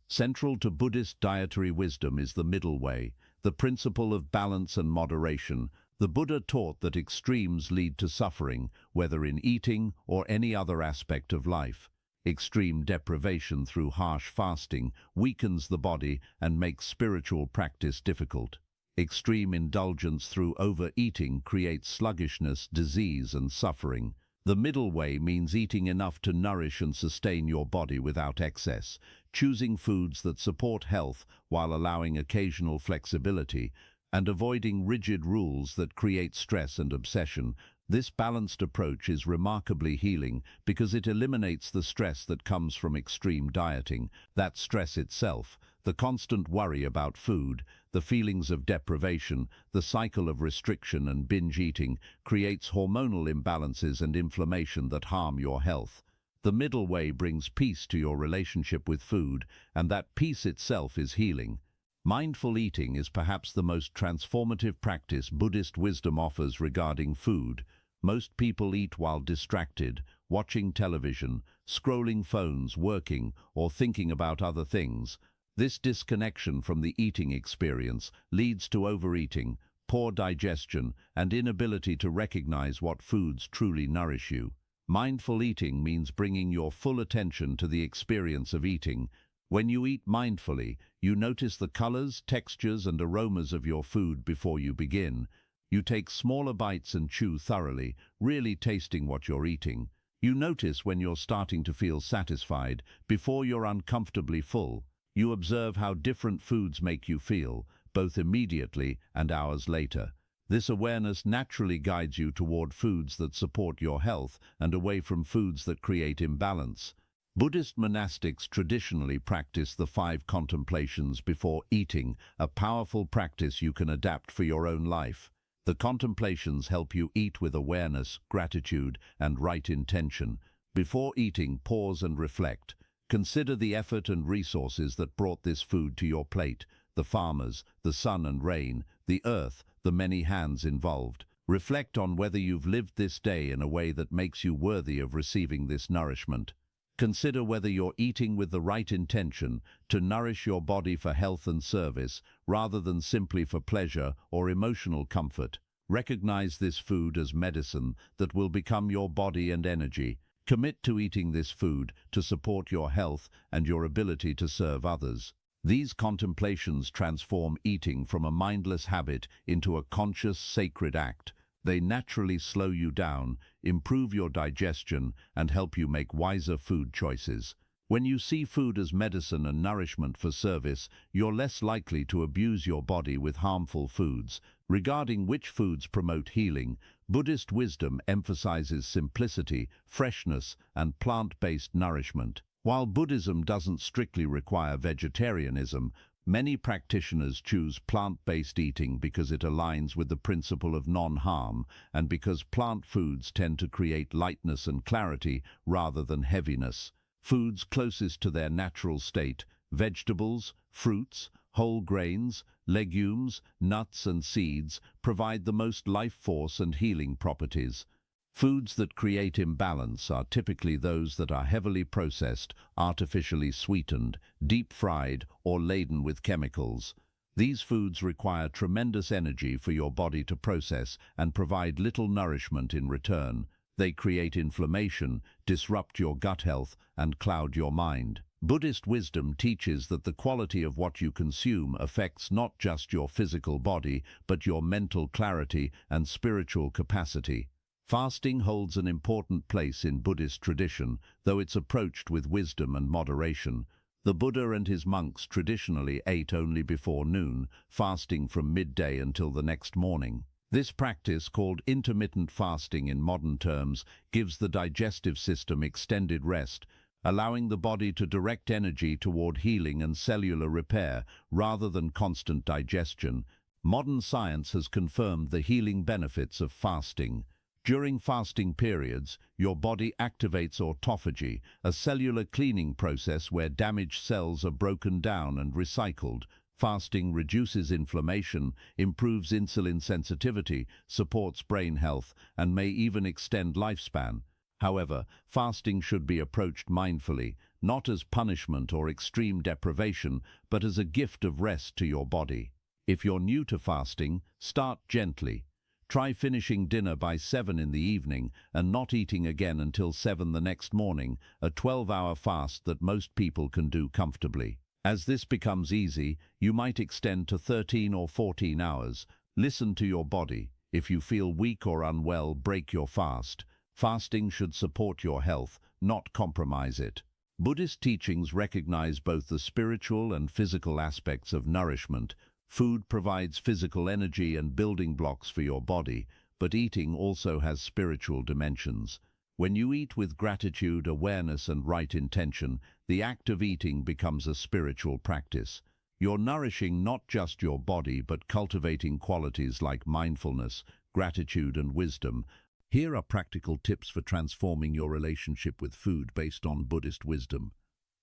Central to Buddhist dietary wisdom is the middle way, the principle of balance and moderation. The Buddha taught that extremes lead to suffering, whether in eating or any other aspect of life. Extreme deprivation through harsh fasting weakens the body and makes spiritual practice difficult. Extreme indulgence through overeating creates sluggishness, disease, and suffering. The middle way means eating enough to nourish and sustain your body without excess, choosing foods that support health while allowing occasional flexibility, and avoiding rigid rules that create stress and obsession. This balanced approach is remarkably healing because it eliminates the stress that comes from extreme dieting. That stress itself, the constant worry about food, the feelings of deprivation, the cycle of restriction and binge eating, creates hormonal imbalances and inflammation that harm your health. The middle way brings peace to your relationship with food, and that peace itself is healing. Mindful eating is perhaps the most transformative practice Buddhist wisdom offers regarding food. Most people eat while distracted, watching television, scrolling phones, working, or thinking about other things. This disconnection from the eating experience leads to overeating, poor digestion, and inability to recognize what foods truly nourish you. Mindful eating means bringing your full attention to the experience of eating. When you eat mindfully, you notice the colors, textures, and aromas of your food before you begin. You take smaller bites and chew thoroughly, really tasting what you're eating. You notice when you're starting to feel satisfied, before you're uncomfortably full. You observe how different foods make you feel, both immediately and hours later. This awareness naturally guides you toward foods that support your health and away from foods that create imbalance. Buddhist monastics traditionally practice the 5 contemplations before eating, a powerful practice you can adapt for your own life. The contemplations help you eat with awareness, gratitude, and right intention. Before eating, pause and reflect. Consider the effort and resources that brought this food to your plate, the farmers, the sun and rain, the earth, the many hands involved. Reflect on whether you've lived this day in a way that makes you worthy of receiving this nourishment. Consider whether you're eating with the right intention to nourish your body for health and service, rather than simply for pleasure or emotional comfort. Recognize this food as medicine that will become your body and energy. Commit to eating this food to support your health and your ability to serve others. These contemplations transform eating from a mindless habit into a conscious, sacred act. They naturally slow you down, improve your digestion, and help you make wiser food choices. When you see food as medicine and nourishment for service, you're less likely to abuse your body with harmful foods. Regarding which foods promote healing, Buddhist wisdom emphasizes simplicity, freshness, and plant-based nourishment. While Buddhism doesn't strictly require vegetarianism, many practitioners choose plant-based eating because it aligns with the principle of non-harm and because plant foods tend to create lightness and clarity rather than heaviness. Foods closest to their natural state, vegetables, fruits, whole grains, legumes, nuts and seeds, provide the most life force and healing properties. Foods that create imbalance are typically those that are heavily processed, artificially sweetened, deep-fried, or laden with chemicals. These foods require tremendous energy for your body to process and provide little nourishment in return. They create inflammation, disrupt your gut health, and cloud your mind. Buddhist wisdom teaches that the quality of what you consume affects not just your physical body, but your mental clarity and spiritual capacity. Fasting holds an important place in Buddhist tradition, though it's approached with wisdom and moderation. The Buddha and his monks traditionally ate only before noon, fasting from midday until the next morning. This practice, called intermittent fasting in modern terms, gives the digestive system extended rest, allowing the body to direct energy toward healing and cellular repair rather than constant digestion. Modern science has confirmed the healing benefits of fasting. During fasting periods, your body activates autophagy, a cellular cleaning process where damaged cells are broken down and recycled. Fasting reduces inflammation, improves insulin sensitivity, supports brain health, and may even extend lifespan. However, fasting should be approached mindfully, not as punishment or extreme deprivation, but as a gift of rest to your body. If you're new to fasting, start gently. Try finishing dinner by 7 in the evening and not eating again until 7 the next morning, a 12-hour fast that most people can do comfortably. As this becomes easy, you might extend to 13 or 14 hours. Listen to your body. If you feel weak or unwell, break your fast. Fasting should support your health, not compromise it. Buddhist teachings recognize both the spiritual and physical aspects of nourishment. Food provides physical energy and building blocks for your body, but eating also has spiritual dimensions. When you eat with gratitude, awareness, and right intention, the act of eating becomes a spiritual practice. You're nourishing not just your body, but cultivating qualities like mindfulness, gratitude, and wisdom. Here are practical tips for transforming your relationship with food based on Buddhist wisdom.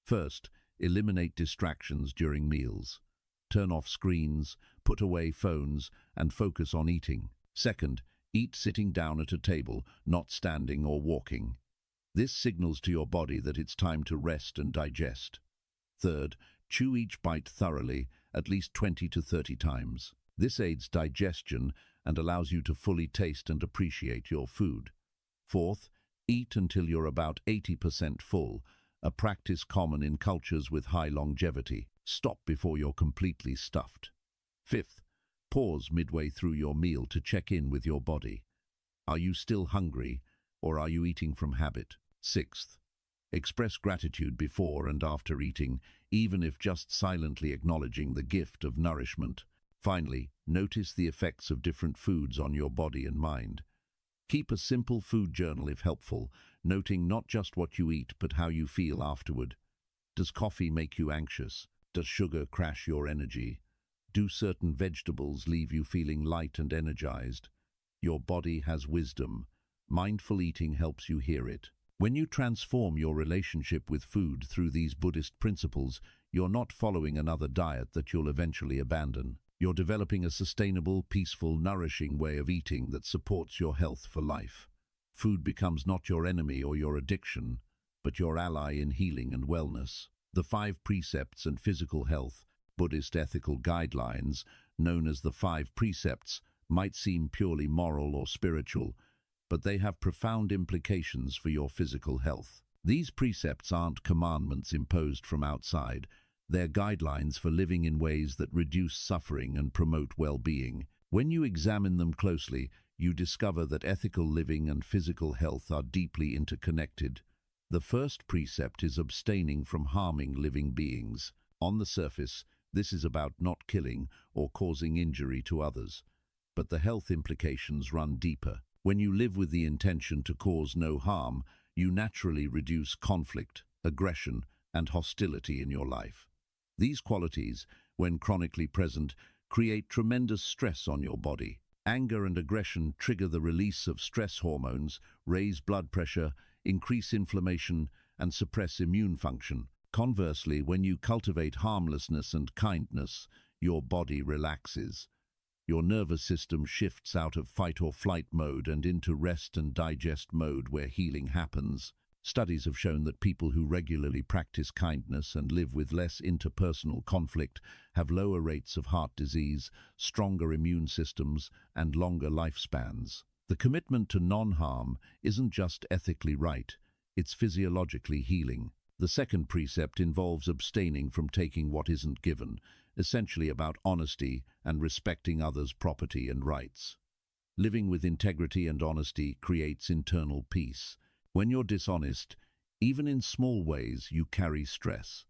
First, eliminate distractions during meals. Turn off screens, put away phones, and focus on eating. Second, eat sitting down at a table, not standing or walking. This signals to your body that it's time to rest and digest. Third, chew each bite thoroughly, at least 20 to 30 times. This aids digestion and allows you to fully taste and appreciate your food. Fourth, eat until you're about 80% full, a practice common in cultures with high longevity. Stop before you're completely stuffed. Fifth, pause midway through your meal to check in with your body. Are you still hungry, or are you eating from habit? Sixth, express gratitude before and after eating, even if just silently acknowledging the gift of nourishment. Finally, notice the effects of different foods on your body and mind. Keep a simple food journal if helpful, noting not just what you eat but how you feel afterward. Does coffee make you anxious? Does sugar crash your energy? Do certain vegetables leave you feeling light and energized? Your body has wisdom. Mindful eating helps you hear it. When you transform your relationship with food through these Buddhist principles, you're not following another diet that you'll eventually abandon. You're developing a sustainable, peaceful, nourishing way of eating that supports your health for life. Food becomes not your enemy or your addiction, but your ally in healing and wellness. The 5 precepts and physical health, Buddhist ethical guidelines, known as the 5 precepts, might seem purely moral or spiritual, but they have profound implications for your physical health. These precepts aren't commandments imposed from outside. They're guidelines for living in ways that reduce suffering and promote well-being. When you examine them closely, you discover that ethical living and physical health are deeply interconnected. The first precept is abstaining from harming living beings. On the surface, this is about not killing or causing injury to others. But the health implications run deeper. When you live with the intention to cause no harm, you naturally reduce conflict, aggression, and hostility in your life. These qualities, when chronically present, create tremendous stress on your body. Anger and aggression trigger the release of stress hormones, raise blood pressure, increase inflammation, and suppress immune function. Conversely, when you cultivate harmlessness and kindness, your body relaxes. Your nervous system shifts out of fight or flight mode and into rest and digest mode where healing happens. Studies have shown that people who regularly practice kindness and live with less interpersonal conflict have lower rates of heart disease, stronger immune systems, and longer lifespans. The commitment to non-harm isn't just ethically right, it's physiologically healing. The second precept involves abstaining from taking what isn't given, essentially about honesty and respecting others' property and rights. Living with integrity and honesty creates internal peace. When you're dishonest, even in small ways, you carry stress.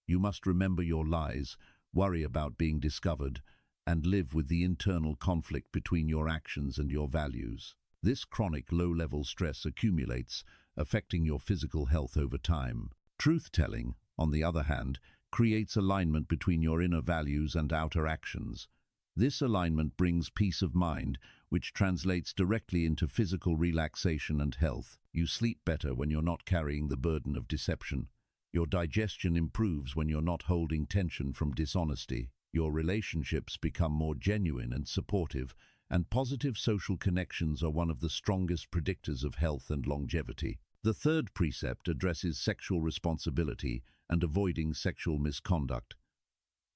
You must remember your lies, worry about being discovered, and live with the internal conflict between your actions and your values. This chronic low-level stress accumulates, affecting your physical health over time. Truth-telling, on the other hand, creates alignment between your inner values and outer actions. This alignment brings peace of mind, which translates directly into physical relaxation and health. You sleep better when you're not carrying the burden of deception. Your digestion improves when you're not holding tension from dishonesty. Your relationships become more genuine and supportive, and positive social connections are one of the strongest predictors of health and longevity. The third precept addresses sexual responsibility and avoiding sexual misconduct.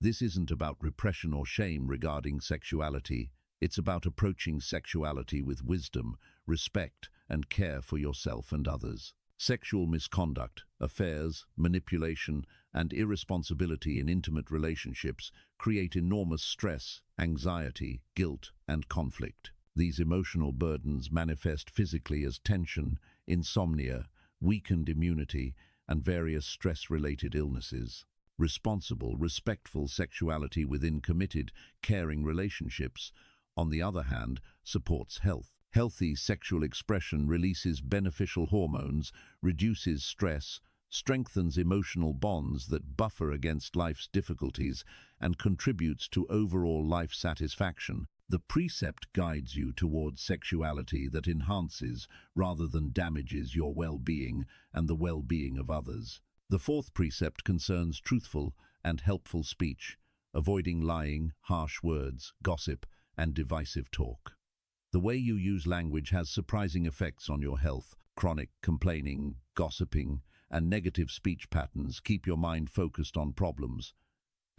This isn't about repression or shame regarding sexuality. It's about approaching sexuality with wisdom, respect, and care for yourself and others. Sexual misconduct, affairs, manipulation, and irresponsibility in intimate relationships create enormous stress, anxiety, guilt, and conflict. These emotional burdens manifest physically as tension, insomnia, weakened immunity, and various stress-related illnesses. Responsible, respectful sexuality within committed, caring relationships, on the other hand, supports health. Healthy sexual expression releases beneficial hormones, reduces stress, strengthens emotional bonds that buffer against life's difficulties, and contributes to overall life satisfaction. The precept guides you towards sexuality that enhances rather than damages your well-being and the well-being of others. The fourth precept concerns truthful and helpful speech, avoiding lying, harsh words, gossip, and divisive talk. The way you use language has surprising effects on your health. Chronic complaining, gossiping, and negative speech patterns keep your mind focused on problems.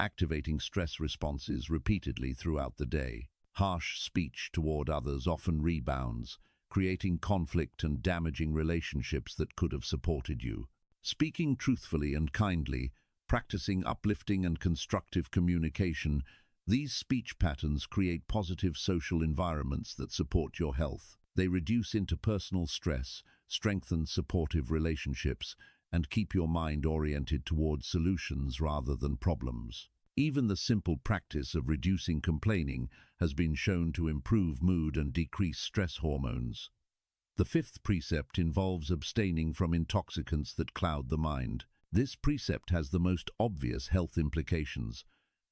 activating stress responses repeatedly throughout the day. Harsh speech toward others often rebounds, creating conflict and damaging relationships that could have supported you. Speaking truthfully and kindly, practicing uplifting and constructive communication, these speech patterns create positive social environments that support your health. They reduce interpersonal stress, strengthen supportive relationships, and keep your mind oriented towards solutions rather than problems. Even the simple practice of reducing complaining has been shown to improve mood and decrease stress hormones. The fifth precept involves abstaining from intoxicants that cloud the mind. This precept has the most obvious health implications.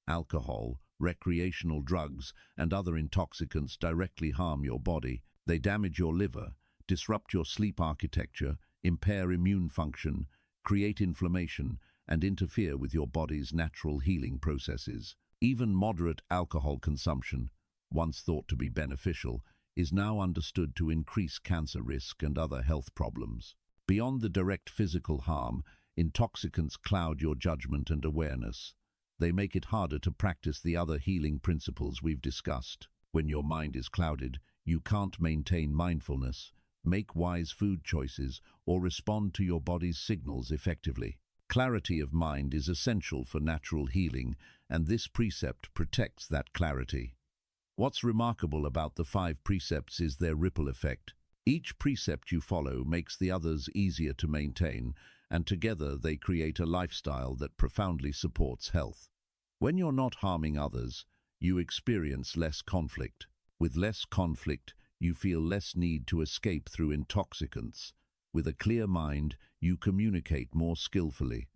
Alcohol, recreational drugs, and other intoxicants directly harm your body. They damage your liver, disrupt your sleep architecture, impair immune function, create inflammation, and interfere with your body's natural healing processes. Even moderate alcohol consumption, once thought to be beneficial, is now understood to increase cancer risk and other health problems. Beyond the direct physical harm, intoxicants cloud your judgment and awareness. They make it harder to practice the other healing principles we've discussed. When your mind is clouded, you can't maintain mindfulness, make wise food choices, or respond to your body's signals effectively. Clarity of mind is essential for natural healing, and this precept protects that clarity. What's remarkable about the 5 precepts is their ripple effect. Each precept you follow makes the others easier to maintain, and together they create a lifestyle that profoundly supports health. When you're not harming others, you experience less conflict. With less conflict, you feel less need to escape through intoxicants. With a clear mind, you communicate more skillfully.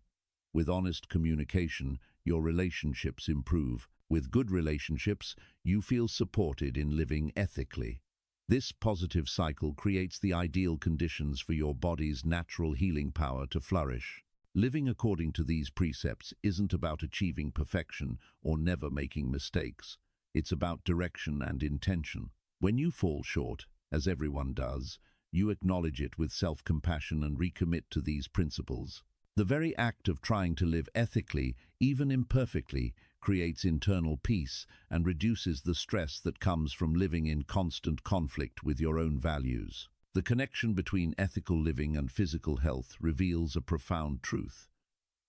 With honest communication, your relationships improve. With good relationships, you feel supported in living ethically. This positive cycle creates the ideal conditions for your body's natural healing power to flourish. Living according to these precepts isn't about achieving perfection or never making mistakes. It's about direction and intention. When you fall short, as everyone does, you acknowledge it with self-compassion and recommit to these principles. The very act of trying to live ethically, even imperfectly, creates internal peace and reduces the stress that comes from living in constant conflict with your own values. The connection between ethical living and physical health reveals a profound truth.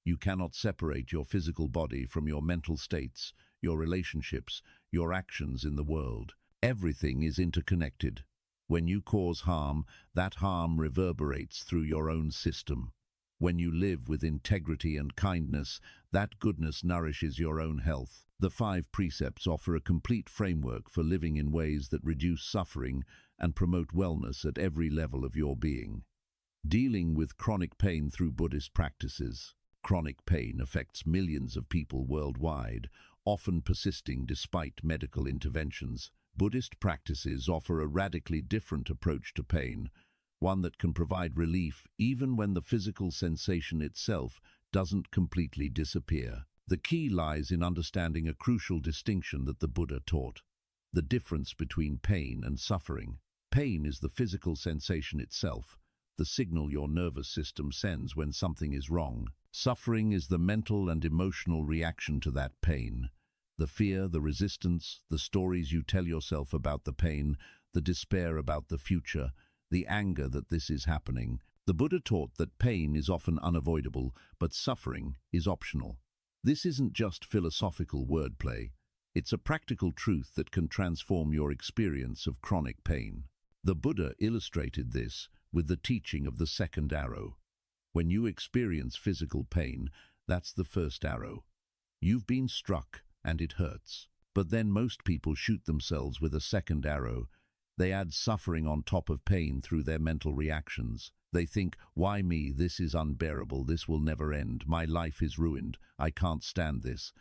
You cannot separate your physical body from your mental states, your relationships, your actions in the world. Everything is interconnected. When you cause harm, that harm reverberates through your own system. When you live with integrity and kindness, that goodness nourishes your own health. The 5 precepts offer a complete framework for living in ways that reduce suffering and promote wellness at every level of your being. Dealing with chronic pain through Buddhist practices. Chronic pain affects millions of people worldwide, often persisting despite medical interventions. Buddhist practices offer a radically different approach to pain, one that can provide relief even when the physical sensation itself doesn't completely disappear. The key lies in understanding a crucial distinction that the Buddha taught: the difference between pain and suffering. Pain is the physical sensation itself, the signal your nervous system sends when something is wrong. Suffering is the mental and emotional reaction to that pain. The fear, the resistance, the stories you tell yourself about the pain, the despair about the future, the anger that this is happening. The Buddha taught that pain is often unavoidable, but suffering is optional. This isn't just philosophical wordplay. It's a practical truth that can transform your experience of chronic pain. The Buddha illustrated this with the teaching of the second arrow. When you experience physical pain, that's the first arrow. You've been struck, and it hurts. But then most people shoot themselves with a second arrow. They add suffering on top of pain through their mental reactions. They think, why me? This is unbearable. This will never end. My life is ruined. I can't stand this.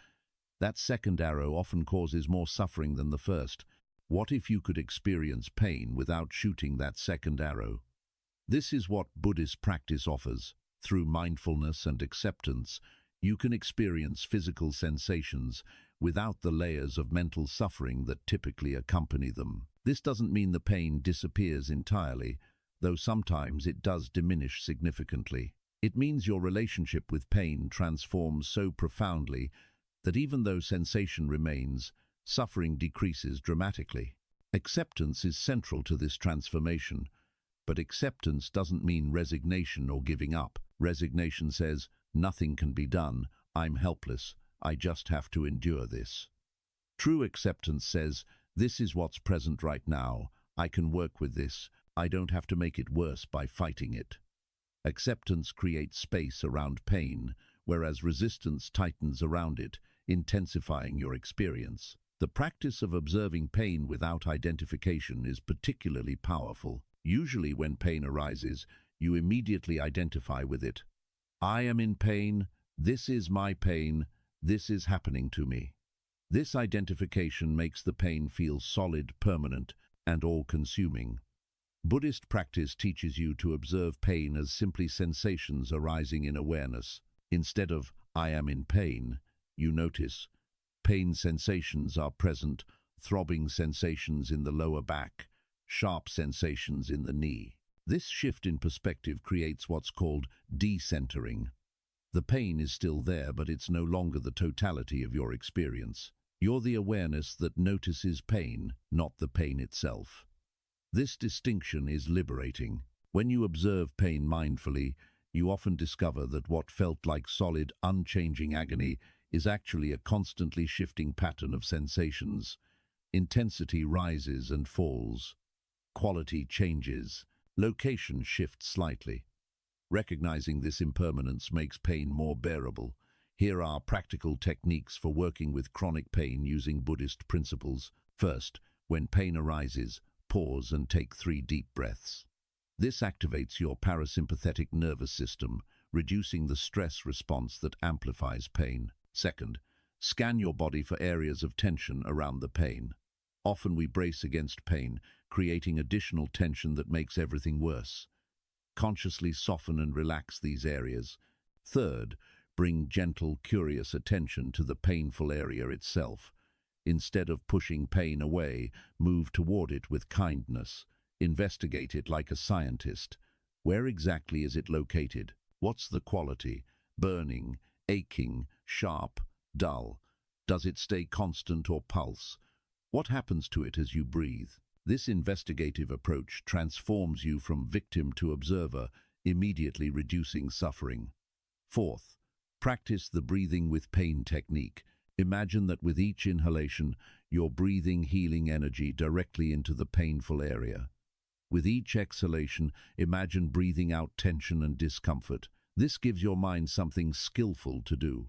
That second arrow often causes more suffering than the first. What if you could experience pain without shooting that second arrow? This is what Buddhist practice offers. Through mindfulness and acceptance, you can experience physical sensations without the layers of mental suffering that typically accompany them. This doesn't mean the pain disappears entirely, though sometimes it does diminish significantly. It means your relationship with pain transforms so profoundly that even though sensation remains, suffering decreases dramatically. Acceptance is central to this transformation, but acceptance doesn't mean resignation or giving up. Resignation says, nothing can be done, I'm helpless, I just have to endure this. True acceptance says, this is what's present right now, I can work with this, I don't have to make it worse by fighting it. Acceptance creates space around pain, whereas resistance tightens around it, intensifying your experience. The practice of observing pain without identification is particularly powerful. Usually when pain arises, you immediately identify with it. I am in pain, this is my pain, this is happening to me. This identification makes the pain feel solid, permanent, and all-consuming. Buddhist practice teaches you to observe pain as simply sensations arising in awareness. Instead of, I am in pain, you notice, pain sensations are present, throbbing sensations in the lower back, sharp sensations in the knee. This shift in perspective creates what's called decentering. The pain is still there, but it's no longer the totality of your experience. You're the awareness that notices pain, not the pain itself. This distinction is liberating. When you observe pain mindfully, you often discover that what felt like solid, unchanging agony is actually a constantly shifting pattern of sensations. Intensity rises and falls. Quality changes. Location shifts slightly. Recognizing this impermanence makes pain more bearable. Here are practical techniques for working with chronic pain using Buddhist principles. First, when pain arises, pause and take 3 deep breaths. This activates your parasympathetic nervous system, reducing the stress response that amplifies pain. Second, scan your body for areas of tension around the pain. Often we brace against pain, creating additional tension that makes everything worse. Consciously soften and relax these areas. Third, bring gentle, curious attention to the painful area itself. Instead of pushing pain away, move toward it with kindness. Investigate it like a scientist. Where exactly is it located? What's the quality? Burning, aching, sharp, dull? Does it stay constant or pulse? What happens to it as you breathe? This investigative approach transforms you from victim to observer, immediately reducing suffering. Fourth, practice the breathing with pain technique. Imagine that with each inhalation, you're breathing healing energy directly into the painful area. With each exhalation, imagine breathing out tension and discomfort. This gives your mind something skillful to do,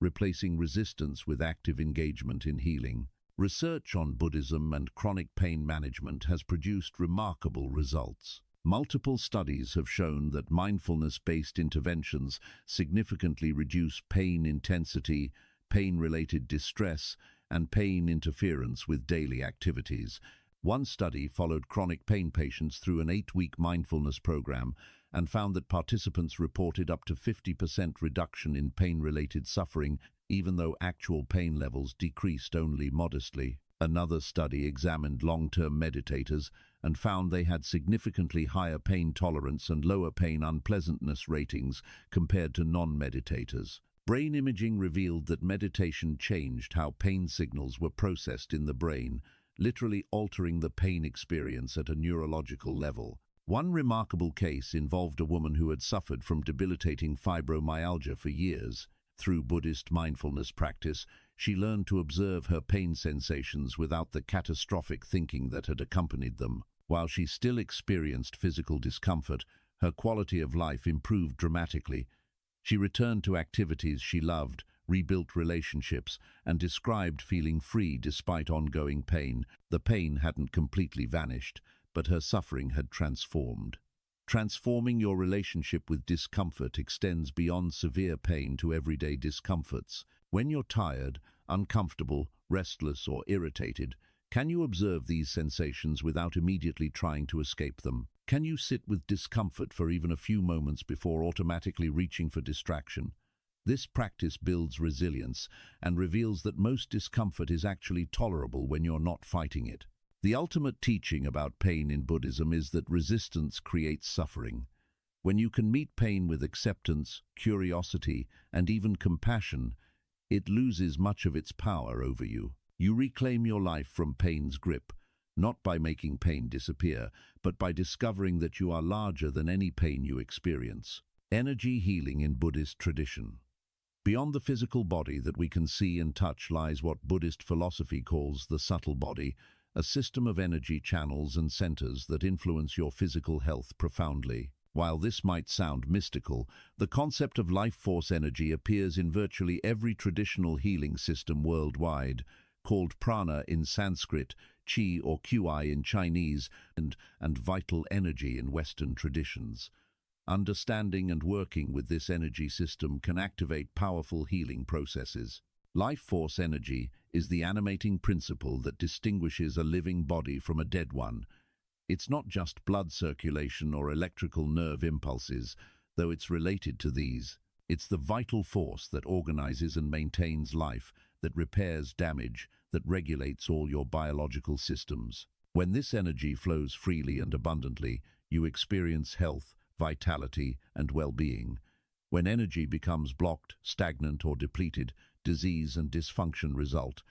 replacing resistance with active engagement in healing. Research on Buddhism and chronic pain management has produced remarkable results. Multiple studies have shown that mindfulness-based interventions significantly reduce pain intensity, pain-related distress, and pain interference with daily activities. One study followed chronic pain patients through an 8-week mindfulness program and found that participants reported up to 50% reduction in pain-related suffering, even though actual pain levels decreased only modestly. Another study examined long-term meditators and found they had significantly higher pain tolerance and lower pain unpleasantness ratings compared to non-meditators. Brain imaging revealed that meditation changed how pain signals were processed in the brain, literally altering the pain experience at a neurological level. One remarkable case involved a woman who had suffered from debilitating fibromyalgia for years. Through Buddhist mindfulness practice, she learned to observe her pain sensations without the catastrophic thinking that had accompanied them. While she still experienced physical discomfort, her quality of life improved dramatically. She returned to activities she loved, rebuilt relationships, and described feeling free despite ongoing pain. The pain hadn't completely vanished, but her suffering had transformed. Transforming your relationship with discomfort extends beyond severe pain to everyday discomforts. When you're tired, uncomfortable, restless, or irritated, can you observe these sensations without immediately trying to escape them? Can you sit with discomfort for even a few moments before automatically reaching for distraction? This practice builds resilience and reveals that most discomfort is actually tolerable when you're not fighting it. The ultimate teaching about pain in Buddhism is that resistance creates suffering. When you can meet pain with acceptance, curiosity, and even compassion, it loses much of its power over you. You reclaim your life from pain's grip, not by making pain disappear, but by discovering that you are larger than any pain you experience. Energy healing in Buddhist tradition. Beyond the physical body that we can see and touch lies what Buddhist philosophy calls the subtle body, a system of energy channels and centers that influence your physical health profoundly. While this might sound mystical, the concept of life force energy appears in virtually every traditional healing system worldwide, called prana in Sanskrit, chi or qi in Chinese, and vital energy in Western traditions. Understanding and working with this energy system can activate powerful healing processes. Life force energy is the animating principle that distinguishes a living body from a dead one. It's not just blood circulation or electrical nerve impulses, though it's related to these. It's the vital force that organizes and maintains life, that repairs damage, that regulates all your biological systems. When this energy flows freely and abundantly, you experience health, vitality, and well-being. When energy becomes blocked, stagnant, or depleted, disease and dysfunction result.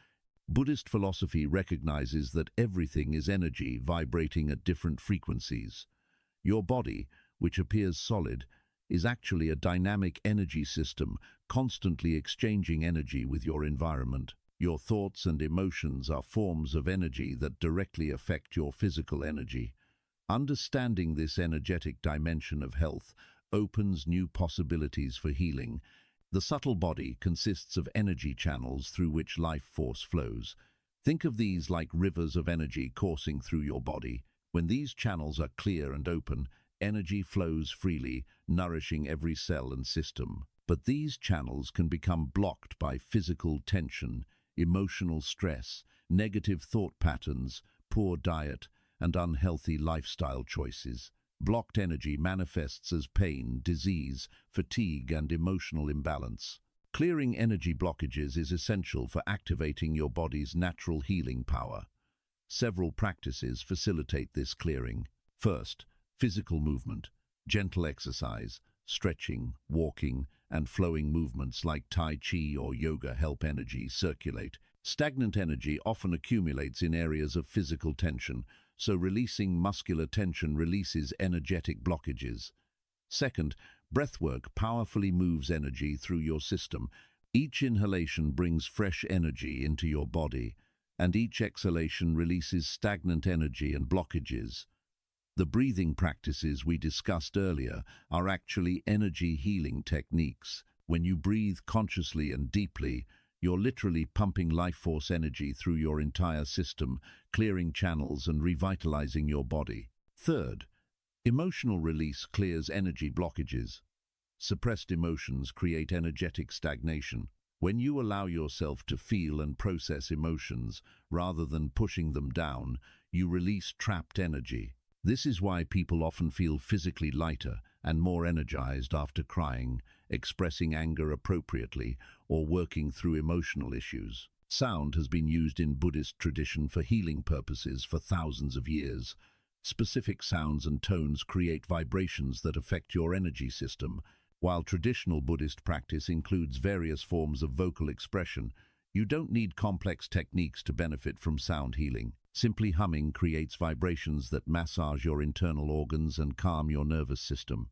Buddhist philosophy recognizes that everything is energy vibrating at different frequencies. Your body, which appears solid, is actually a dynamic energy system, constantly exchanging energy with your environment. Your thoughts and emotions are forms of energy that directly affect your physical energy. Understanding this energetic dimension of health opens new possibilities for healing. The subtle body consists of energy channels through which life force flows. Think of these like rivers of energy coursing through your body. When these channels are clear and open, energy flows freely, nourishing every cell and system. But these channels can become blocked by physical tension, emotional stress, negative thought patterns, poor diet, and unhealthy lifestyle choices. Blocked energy manifests as pain, disease, fatigue, and emotional imbalance. Clearing energy blockages is essential for activating your body's natural healing power. Several practices facilitate this clearing. First, physical movement. Gentle exercise, stretching, walking, and flowing movements like Tai Chi or yoga help energy circulate. Stagnant energy often accumulates in areas of physical tension, so releasing muscular tension releases energetic blockages. Second, breathwork powerfully moves energy through your system. Each inhalation brings fresh energy into your body, and each exhalation releases stagnant energy and blockages. The breathing practices we discussed earlier are actually energy healing techniques. When you breathe consciously and deeply, you're literally pumping life force energy through your entire system, clearing channels and revitalizing your body. Third, emotional release clears energy blockages. Suppressed emotions create energetic stagnation. When you allow yourself to feel and process emotions rather than pushing them down, you release trapped energy. This is why people often feel physically lighter and more energized after crying, expressing anger appropriately, or working through emotional issues. Sound has been used in Buddhist tradition for healing purposes for thousands of years. Specific sounds and tones create vibrations that affect your energy system. While traditional Buddhist practice includes various forms of vocal expression, you don't need complex techniques to benefit from sound healing. Simply humming creates vibrations that massage your internal organs and calm your nervous system.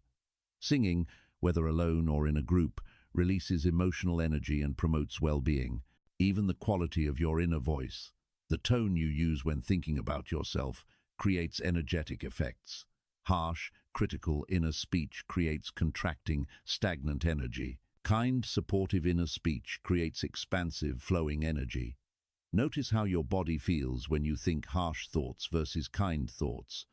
Singing, whether alone or in a group, releases emotional energy and promotes well-being. Even the quality of your inner voice, the tone you use when thinking about yourself, creates energetic effects. Harsh, critical inner speech creates contracting, stagnant energy. Kind, supportive inner speech creates expansive, flowing energy. Notice how your body feels when you think harsh thoughts versus kind thoughts.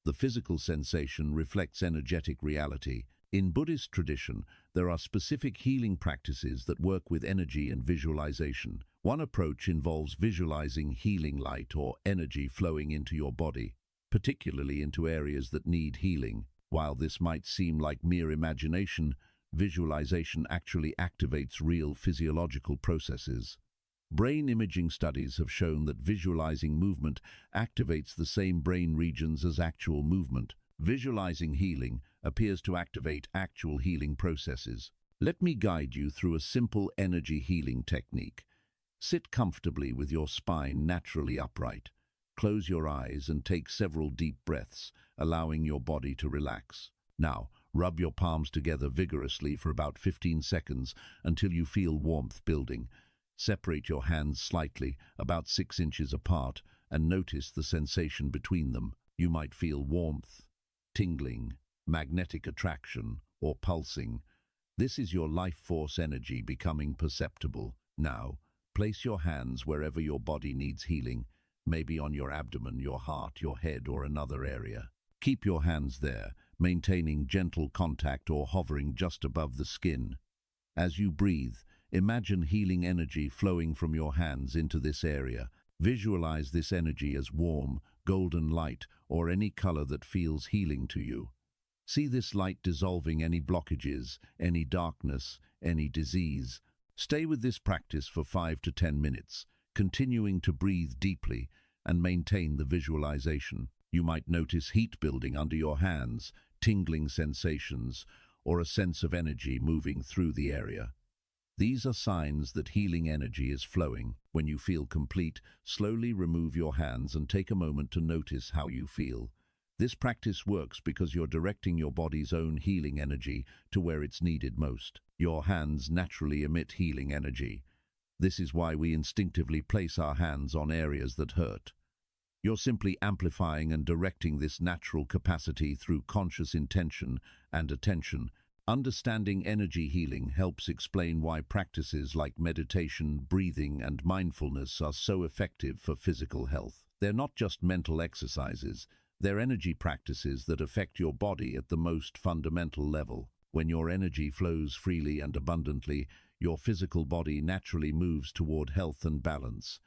The physical sensation reflects energetic reality. In Buddhist tradition, there are specific healing practices that work with energy and visualization. One approach involves visualizing healing light or energy flowing into your body, particularly into areas that need healing. While this might seem like mere imagination, visualization actually activates real physiological processes. Brain imaging studies have shown that visualizing movement activates the same brain regions as actual movement. Visualizing healing appears to activate actual healing processes. Let me guide you through a simple energy healing technique. Sit comfortably with your spine naturally upright. Close your eyes and take several deep breaths, allowing your body to relax. Now, rub your palms together vigorously for about 15 seconds until you feel warmth building. Separate your hands slightly, about 6 inches apart, and notice the sensation between them. You might feel warmth, tingling, magnetic attraction, or pulsing. This is your life force energy becoming perceptible. Now, place your hands wherever your body needs healing, maybe on your abdomen, your heart, your head, or another area. Keep your hands there, maintaining gentle contact or hovering just above the skin. As you breathe, imagine healing energy flowing from your hands into this area. Visualize this energy as warm, golden light, or any color that feels healing to you. See this light dissolving any blockages, any darkness, any disease. Stay with this practice for 5 to 10 minutes, continuing to breathe deeply and maintain the visualization. You might notice heat building under your hands, tingling sensations, or a sense of energy moving through the area. These are signs that healing energy is flowing. When you feel complete, slowly remove your hands and take a moment to notice how you feel. This practice works because you're directing your body's own healing energy to where it's needed most. Your hands naturally emit healing energy. This is why we instinctively place our hands on areas that hurt. You're simply amplifying and directing this natural capacity through conscious intention and attention. Understanding energy healing helps explain why practices like meditation, breathing, and mindfulness are so effective for physical health. They're not just mental exercises, they're energy practices that affect your body at the most fundamental level. When your energy flows freely and abundantly, your physical body naturally moves toward health and balance.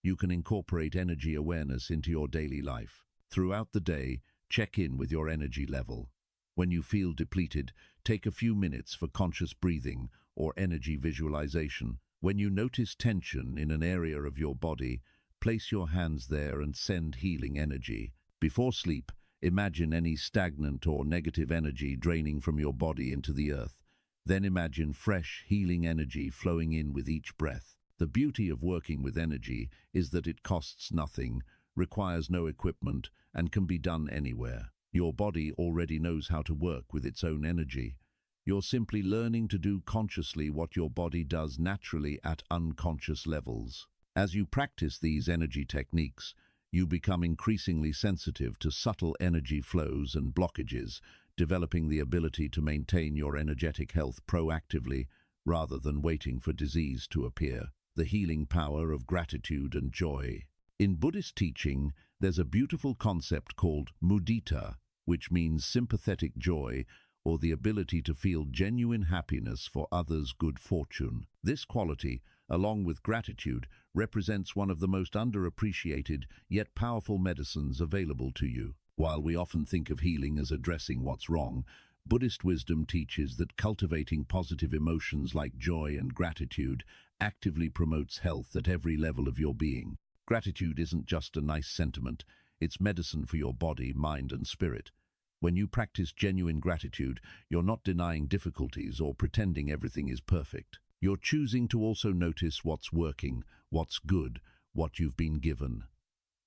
You can incorporate energy awareness into your daily life. Throughout the day, check in with your energy level. When you feel depleted, take a few minutes for conscious breathing or energy visualization. When you notice tension in an area of your body, place your hands there and send healing energy. Before sleep, imagine any stagnant or negative energy draining from your body into the earth. Then imagine fresh, healing energy flowing in with each breath. The beauty of working with energy is that it costs nothing, requires no equipment, and can be done anywhere. Your body already knows how to work with its own energy. You're simply learning to do consciously what your body does naturally at unconscious levels. As you practice these energy techniques, you become increasingly sensitive to subtle energy flows and blockages, developing the ability to maintain your energetic health proactively rather than waiting for disease to appear. The healing power of gratitude and joy. In Buddhist teaching, there's a beautiful concept called mudita, which means sympathetic joy or the ability to feel genuine happiness for others' good fortune. This quality, along with gratitude, represents one of the most underappreciated yet powerful medicines available to you. While we often think of healing as addressing what's wrong, Buddhist wisdom teaches that cultivating positive emotions like joy and gratitude actively promotes health at every level of your being. Gratitude isn't just a nice sentiment, it's medicine for your body, mind, and spirit. When you practice genuine gratitude, you're not denying difficulties or pretending everything is perfect. You're choosing to also notice what's working, what's good, what you've been given.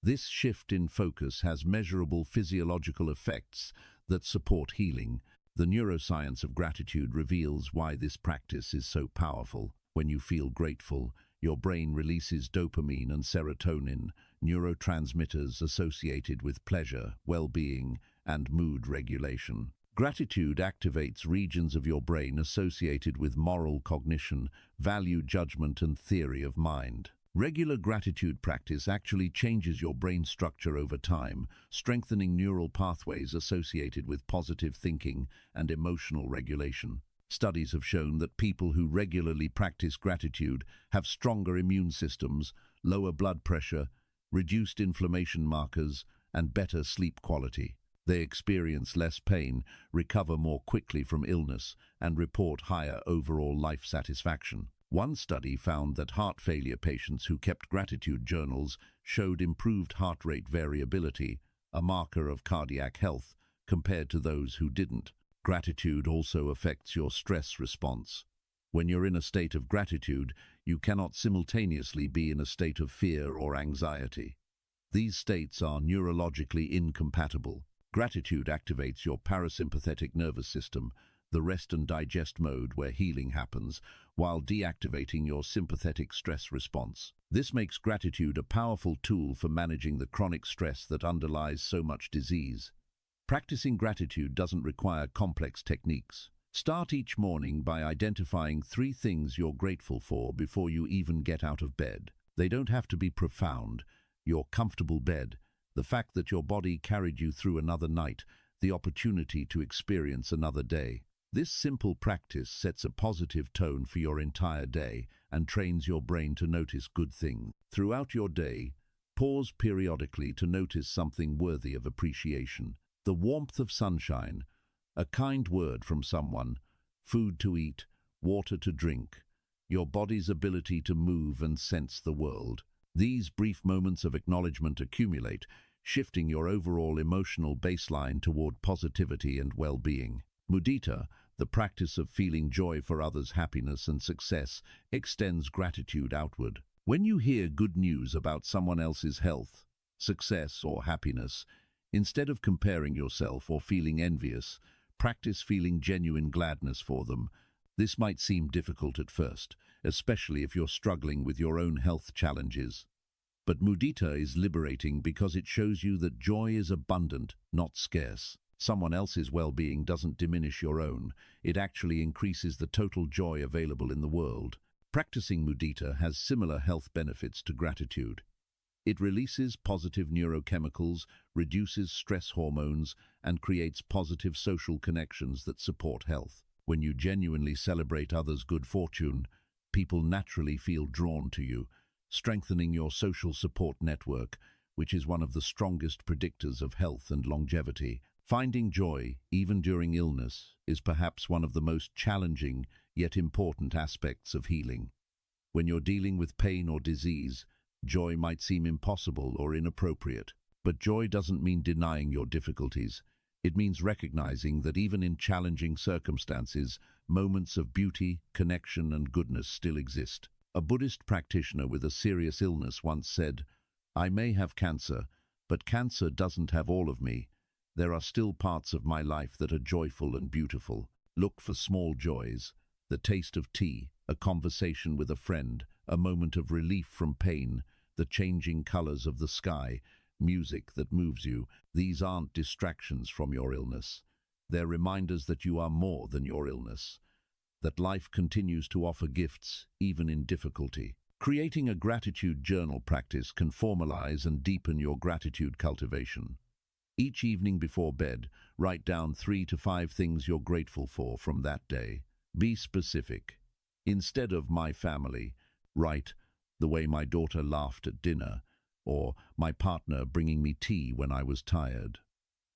This shift in focus has measurable physiological effects that support healing. The neuroscience of gratitude reveals why this practice is so powerful. When you feel grateful, your brain releases dopamine and serotonin, neurotransmitters associated with pleasure, well-being, and mood regulation. Gratitude activates regions of your brain associated with moral cognition, value judgment, and theory of mind. Regular gratitude practice actually changes your brain structure over time, strengthening neural pathways associated with positive thinking and emotional regulation. Studies have shown that people who regularly practice gratitude have stronger immune systems, lower blood pressure, reduced inflammation markers, and better sleep quality. They experience less pain, recover more quickly from illness, and report higher overall life satisfaction. One study found that heart failure patients who kept gratitude journals showed improved heart rate variability, a marker of cardiac health, compared to those who didn't. Gratitude also affects your stress response. When you're in a state of gratitude, you cannot simultaneously be in a state of fear or anxiety. These states are neurologically incompatible. Gratitude activates your parasympathetic nervous system, the rest and digest mode where healing happens, while deactivating your sympathetic stress response. This makes gratitude a powerful tool for managing the chronic stress that underlies so much disease. Practicing gratitude doesn't require complex techniques. Start each morning by identifying 3 things you're grateful for before you even get out of bed. They don't have to be profound. Your comfortable bed, the fact that your body carried you through another night, the opportunity to experience another day. This simple practice sets a positive tone for your entire day and trains your brain to notice good things. Throughout your day, pause periodically to notice something worthy of appreciation. The warmth of sunshine, a kind word from someone, food to eat, water to drink, your body's ability to move and sense the world. These brief moments of acknowledgement accumulate, shifting your overall emotional baseline toward positivity and well-being. Mudita, the practice of feeling joy for others' happiness and success, extends gratitude outward. When you hear good news about someone else's health, success, or happiness, instead of comparing yourself or feeling envious, practice feeling genuine gladness for them. This might seem difficult at first, especially if you're struggling with your own health challenges. But mudita is liberating because it shows you that joy is abundant, not scarce. Someone else's well-being doesn't diminish your own. It actually increases the total joy available in the world. Practicing mudita has similar health benefits to gratitude. It releases positive neurochemicals, reduces stress hormones, and creates positive social connections that support health. When you genuinely celebrate others' good fortune, people naturally feel drawn to you, strengthening your social support network, which is one of the strongest predictors of health and longevity. Finding joy, even during illness, is perhaps one of the most challenging yet important aspects of healing. When you're dealing with pain or disease, joy might seem impossible or inappropriate. But joy doesn't mean denying your difficulties. It means recognizing that even in challenging circumstances, moments of beauty, connection, and goodness still exist. A Buddhist practitioner with a serious illness once said, "I may have cancer, but cancer doesn't have all of me. There are still parts of my life that are joyful and beautiful." Look for small joys, the taste of tea, a conversation with a friend, a moment of relief from pain, the changing colors of the sky, music that moves you. These aren't distractions from your illness. They're reminders that you are more than your illness, that life continues to offer gifts even in difficulty. Creating a gratitude journal practice can formalize and deepen your gratitude cultivation. Each evening before bed, write down 3 to 5 things you're grateful for from that day. Be specific. Instead of "my family," write "the way my daughter laughed at dinner," or "my partner bringing me tea when I was tired."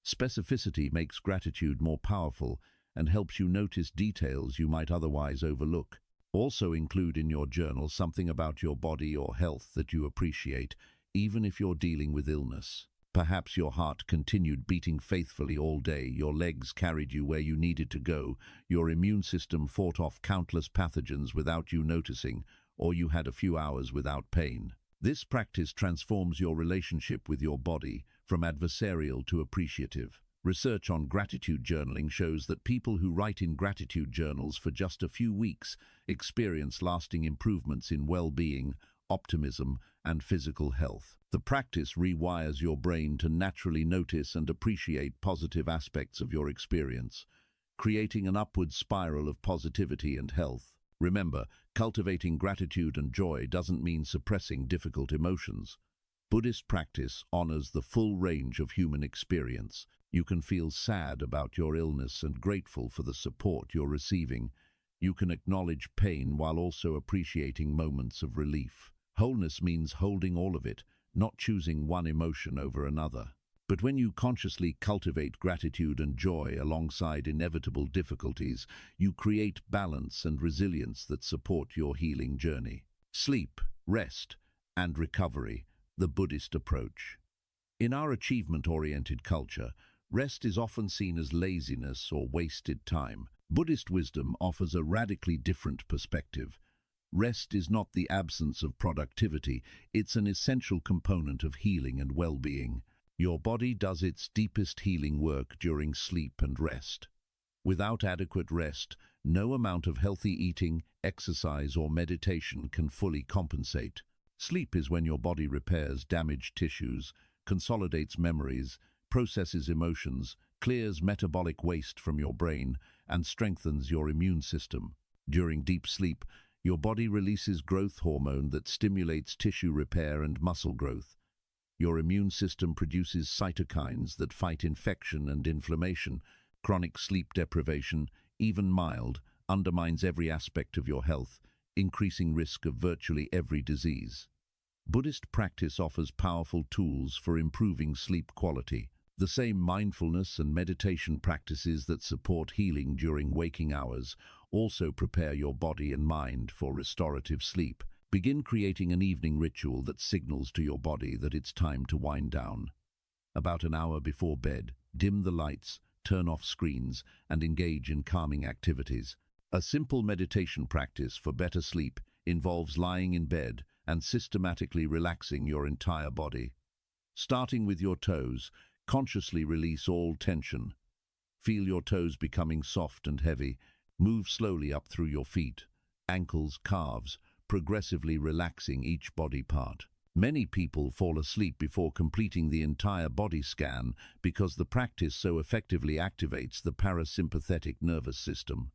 Specificity makes gratitude more powerful and helps you notice details you might otherwise overlook. Also include in your journal something about your body or health that you appreciate, even if you're dealing with illness. Perhaps your heart continued beating faithfully all day, your legs carried you where you needed to go, your immune system fought off countless pathogens without you noticing, or you had a few hours without pain. This practice transforms your relationship with your body from adversarial to appreciative. Research on gratitude journaling shows that people who write in gratitude journals for just a few weeks experience lasting improvements in well-being, optimism, and physical health. The practice rewires your brain to naturally notice and appreciate positive aspects of your experience, creating an upward spiral of positivity and health. Remember, cultivating gratitude and joy doesn't mean suppressing difficult emotions. Buddhist practice honors the full range of human experience. You can feel sad about your illness and grateful for the support you're receiving. You can acknowledge pain while also appreciating moments of relief. Wholeness means holding all of it, not choosing one emotion over another. But when you consciously cultivate gratitude and joy alongside inevitable difficulties, you create balance and resilience that support your healing journey. Sleep, rest, and recovery, the Buddhist approach. In our achievement-oriented culture, Rest is often seen as laziness or wasted time. Buddhist wisdom offers a radically different perspective. Rest is not the absence of productivity, it's an essential component of healing and well-being. Your body does its deepest healing work during sleep and rest. Without adequate rest, no amount of healthy eating, exercise, or meditation can fully compensate. Sleep is when your body repairs damaged tissues, consolidates memories, processes emotions, clears metabolic waste from your brain, and strengthens your immune system. During deep sleep, your body releases growth hormone that stimulates tissue repair and muscle growth. Your immune system produces cytokines that fight infection and inflammation. Chronic sleep deprivation, even mild, undermines every aspect of your health, increasing risk of virtually every disease. Buddhist practice offers powerful tools for improving sleep quality. The same mindfulness and meditation practices that support healing during waking hours also prepare your body and mind for restorative sleep. Begin creating an evening ritual that signals to your body that it's time to wind down. About an hour before bed, dim the lights, turn off screens, and engage in calming activities. A simple meditation practice for better sleep involves lying in bed and systematically relaxing your entire body. Starting with your toes, consciously release all tension. Feel your toes becoming soft and heavy. Move slowly up through your feet, ankles, calves, progressively relaxing each body part. Many people fall asleep before completing the entire body scan because the practice so effectively activates the parasympathetic nervous system.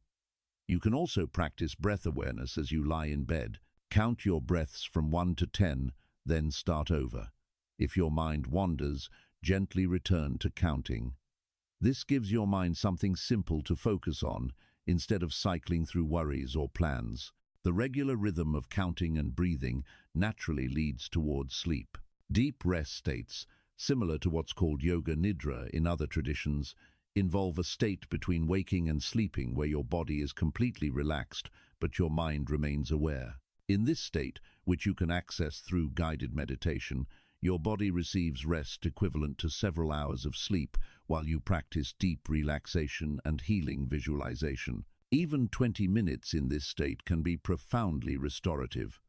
You can also practice breath awareness as you lie in bed. Count your breaths from 1 to 10, then start over. If your mind wanders, gently return to counting. This gives your mind something simple to focus on, instead of cycling through worries or plans. The regular rhythm of counting and breathing naturally leads towards sleep. Deep rest states, similar to what's called yoga nidra in other traditions, involve a state between waking and sleeping where your body is completely relaxed, but your mind remains aware. In this state, which you can access through guided meditation, your body receives rest equivalent to several hours of sleep while you practice deep relaxation and healing visualization. Even 20 minutes in this state can be profoundly restorative.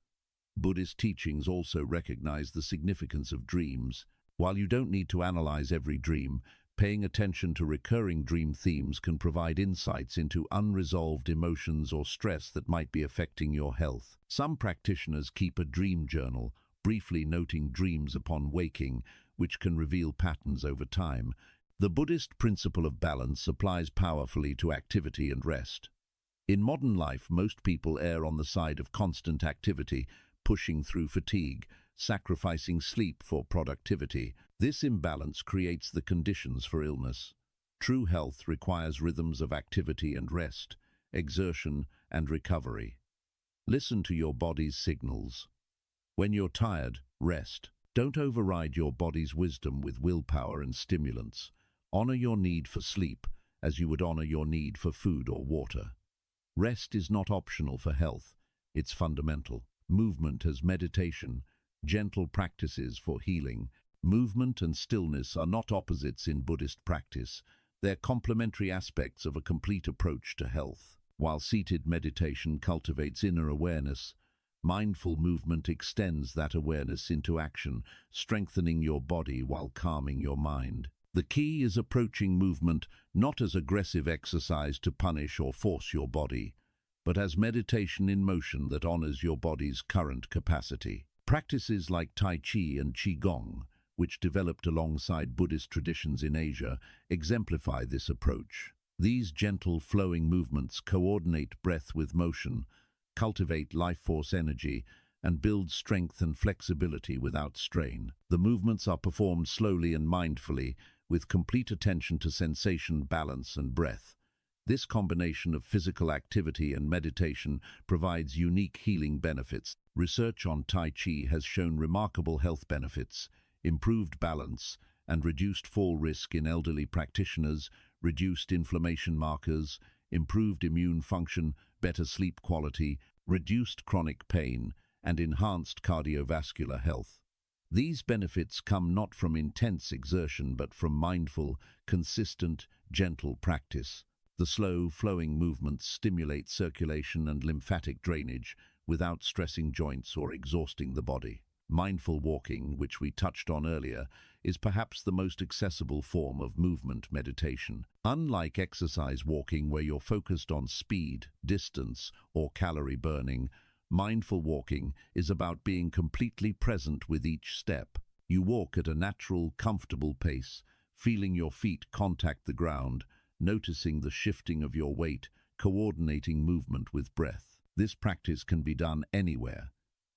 Buddhist teachings also recognize the significance of dreams. While you don't need to analyze every dream, paying attention to recurring dream themes can provide insights into unresolved emotions or stress that might be affecting your health. Some practitioners keep a dream journal, briefly noting dreams upon waking, which can reveal patterns over time. The Buddhist principle of balance applies powerfully to activity and rest. In modern life, most people err on the side of constant activity, pushing through fatigue, sacrificing sleep for productivity. This imbalance creates the conditions for illness. True health requires rhythms of activity and rest, exertion and recovery. Listen to your body's signals. When you're tired, rest. Don't override your body's wisdom with willpower and stimulants. Honor your need for sleep as you would honor your need for food or water. Rest is not optional for health, it's fundamental. Movement as meditation, gentle practices for healing. Movement and stillness are not opposites in Buddhist practice. They're complementary aspects of a complete approach to health. While seated meditation cultivates inner awareness, mindful movement extends that awareness into action, strengthening your body while calming your mind. The key is approaching movement not as aggressive exercise to punish or force your body, but as meditation in motion that honors your body's current capacity. Practices like Tai Chi and Qigong, which developed alongside Buddhist traditions in Asia, exemplify this approach. These gentle, flowing movements coordinate breath with motion, cultivate life force energy, and build strength and flexibility without strain. The movements are performed slowly and mindfully, with complete attention to sensation, balance, and breath. This combination of physical activity and meditation provides unique healing benefits. Research on Tai Chi has shown remarkable health benefits, improved balance, and reduced fall risk in elderly practitioners, reduced inflammation markers, improved immune function, better sleep quality, reduced chronic pain, and enhanced cardiovascular health. These benefits come not from intense exertion but from mindful, consistent, gentle practice. The slow, flowing movements stimulate circulation and lymphatic drainage without stressing joints or exhausting the body. Mindful walking, which we touched on earlier, is perhaps the most accessible form of movement meditation. Unlike exercise walking, where you're focused on speed, distance, or calorie burning, mindful walking is about being completely present with each step. You walk at a natural, comfortable pace, feeling your feet contact the ground, noticing the shifting of your weight, coordinating movement with breath. This practice can be done anywhere,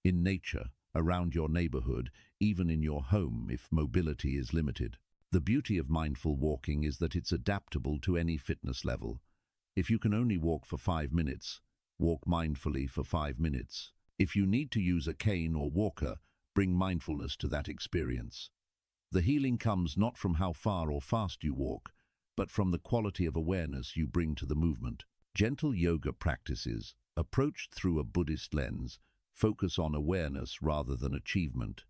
in nature, around your neighborhood, even in your home if mobility is limited. The beauty of mindful walking is that it's adaptable to any fitness level. If you can only walk for 5 minutes, walk mindfully for 5 minutes. If you need to use a cane or walker, bring mindfulness to that experience. The healing comes not from how far or fast you walk, but from the quality of awareness you bring to the movement. Gentle yoga practices, approached through a Buddhist lens, focus on awareness rather than achievement.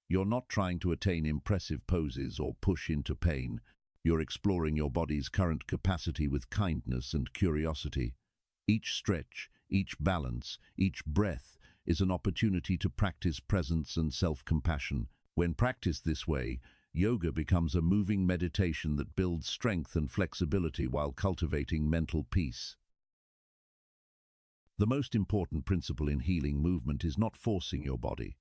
You're not trying to attain impressive poses or push into pain. You're exploring your body's current capacity with kindness and curiosity. Each stretch, each balance, each breath is an opportunity to practice presence and self-compassion. When practiced this way, yoga becomes a moving meditation that builds strength and flexibility while cultivating mental peace. The most important principle in healing movement is not forcing your body.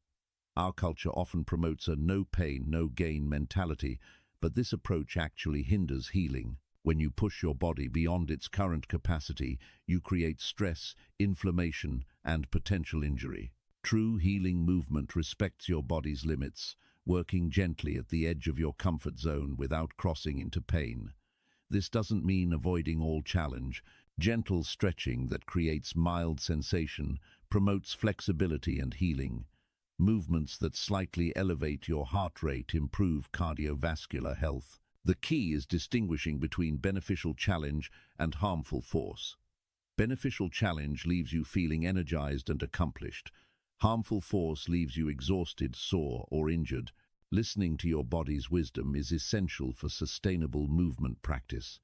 Our culture often promotes a no pain, no gain mentality, but this approach actually hinders healing. When you push your body beyond its current capacity, you create stress, inflammation, and potential injury. True healing movement respects your body's limits, working gently at the edge of your comfort zone without crossing into pain. This doesn't mean avoiding all challenge. Gentle stretching that creates mild sensation promotes flexibility and healing. Movements that slightly elevate your heart rate improve cardiovascular health. The key is distinguishing between beneficial challenge and harmful force. Beneficial challenge leaves you feeling energized and accomplished. Harmful force leaves you exhausted, sore, or injured. Listening to your body's wisdom is essential for sustainable movement practice.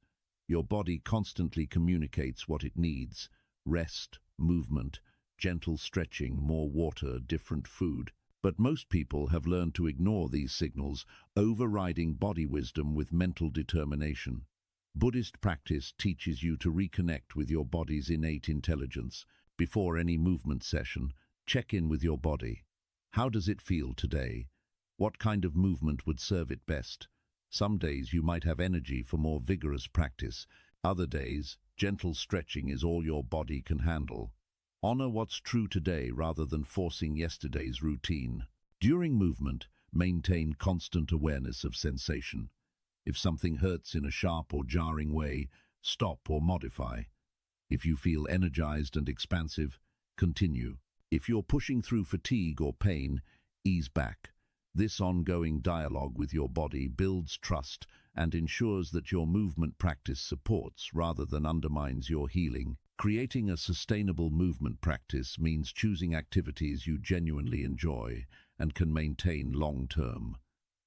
Your body constantly communicates what it needs: rest, movement, gentle stretching, more water, different food. But most people have learned to ignore these signals, overriding body wisdom with mental determination. Buddhist practice teaches you to reconnect with your body's innate intelligence. Before any movement session, check in with your body. How does it feel today? What kind of movement would serve it best? Some days you might have energy for more vigorous practice. Other days, gentle stretching is all your body can handle. Honor what's true today rather than forcing yesterday's routine. During movement, maintain constant awareness of sensation. If something hurts in a sharp or jarring way, stop or modify. If you feel energized and expansive, continue. If you're pushing through fatigue or pain, ease back. This ongoing dialogue with your body builds trust and ensures that your movement practice supports rather than undermines your healing. Creating a sustainable movement practice means choosing activities you genuinely enjoy and can maintain long-term.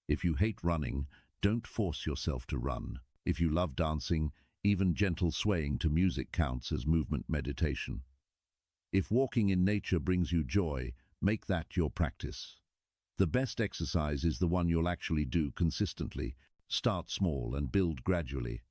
If you hate running, don't force yourself to run. If you love dancing, even gentle swaying to music counts as movement meditation. If walking in nature brings you joy, make that your practice. The best exercise is the one you'll actually do consistently. Start small and build gradually.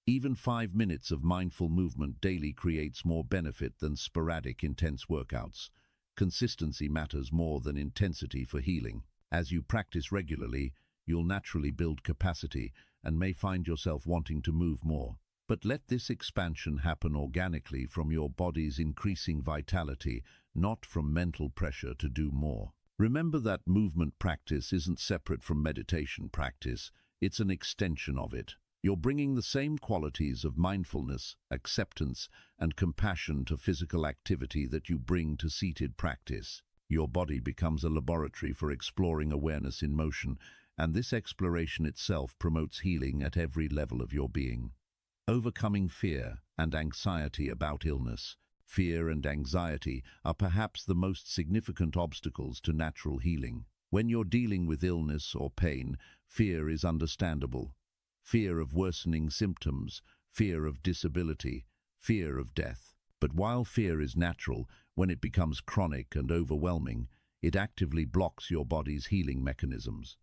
Even 5 minutes of mindful movement daily creates more benefit than sporadic intense workouts. Consistency matters more than intensity for healing. As you practice regularly, you'll naturally build capacity and may find yourself wanting to move more. But let this expansion happen organically from your body's increasing vitality, not from mental pressure to do more. Remember that movement practice isn't separate from meditation practice, it's an extension of it. You're bringing the same qualities of mindfulness, acceptance, and compassion to physical activity that you bring to seated practice. Your body becomes a laboratory for exploring awareness in motion, and this exploration itself promotes healing at every level of your being. Overcoming fear and anxiety about illness. Fear and anxiety are perhaps the most significant obstacles to natural healing. When you're dealing with illness or pain, fear is understandable. Fear of worsening symptoms, fear of disability, fear of death. But while fear is natural, when it becomes chronic and overwhelming, it actively blocks your body's healing mechanisms.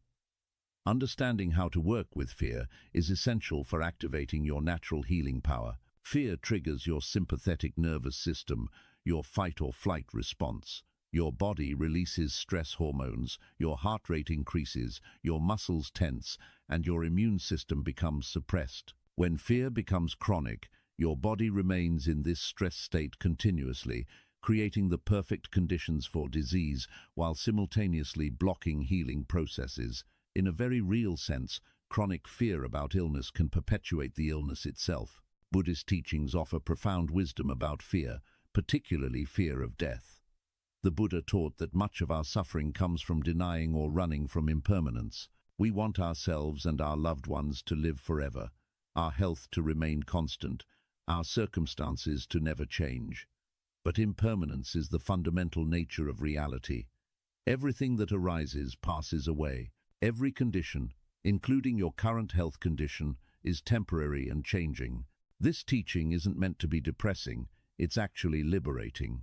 Understanding how to work with fear is essential for activating your natural healing power. Fear triggers your sympathetic nervous system, your fight or flight response. Your body releases stress hormones, your heart rate increases, your muscles tense, and your immune system becomes suppressed. When fear becomes chronic, your body remains in this stress state continuously, creating the perfect conditions for disease while simultaneously blocking healing processes. In a very real sense, chronic fear about illness can perpetuate the illness itself. Buddhist teachings offer profound wisdom about fear, particularly fear of death. The Buddha taught that much of our suffering comes from denying or running from impermanence. We want ourselves and our loved ones to live forever, our health to remain constant, our circumstances to never change. But impermanence is the fundamental nature of reality. Everything that arises passes away. Every condition, including your current health condition, is temporary and changing. This teaching isn't meant to be depressing, it's actually liberating.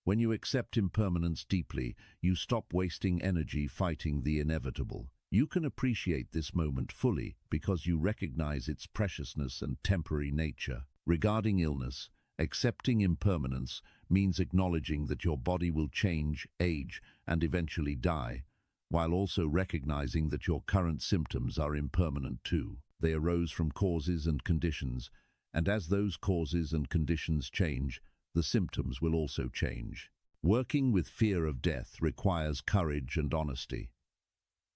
When you accept impermanence deeply, you stop wasting energy fighting the inevitable. You can appreciate this moment fully because you recognize its preciousness and temporary nature. Regarding illness, accepting impermanence means acknowledging that your body will change, age, and eventually die, while also recognizing that your current symptoms are impermanent too. They arose from causes and conditions, and as those causes and conditions change, the symptoms will also change. Working with fear of death requires courage and honesty.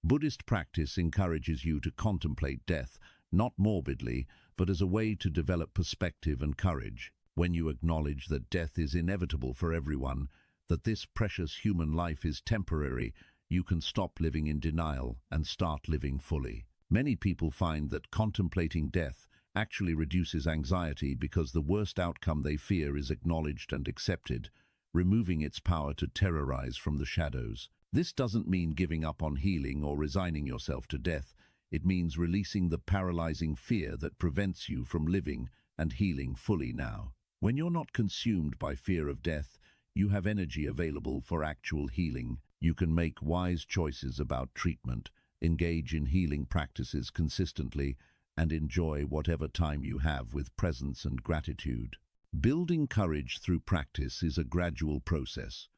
Buddhist practice encourages you to contemplate death, not morbidly, but as a way to develop perspective and courage. When you acknowledge that death is inevitable for everyone, that this precious human life is temporary, you can stop living in denial and start living fully. Many people find that contemplating death actually reduces anxiety because the worst outcome they fear is acknowledged and accepted, removing its power to terrorize from the shadows. This doesn't mean giving up on healing or resigning yourself to death. It means releasing the paralyzing fear that prevents you from living and healing fully now. When you're not consumed by fear of death, you have energy available for actual healing. You can make wise choices about treatment, engage in healing practices consistently, and enjoy whatever time you have with presence and gratitude. Building courage through practice is a gradual process.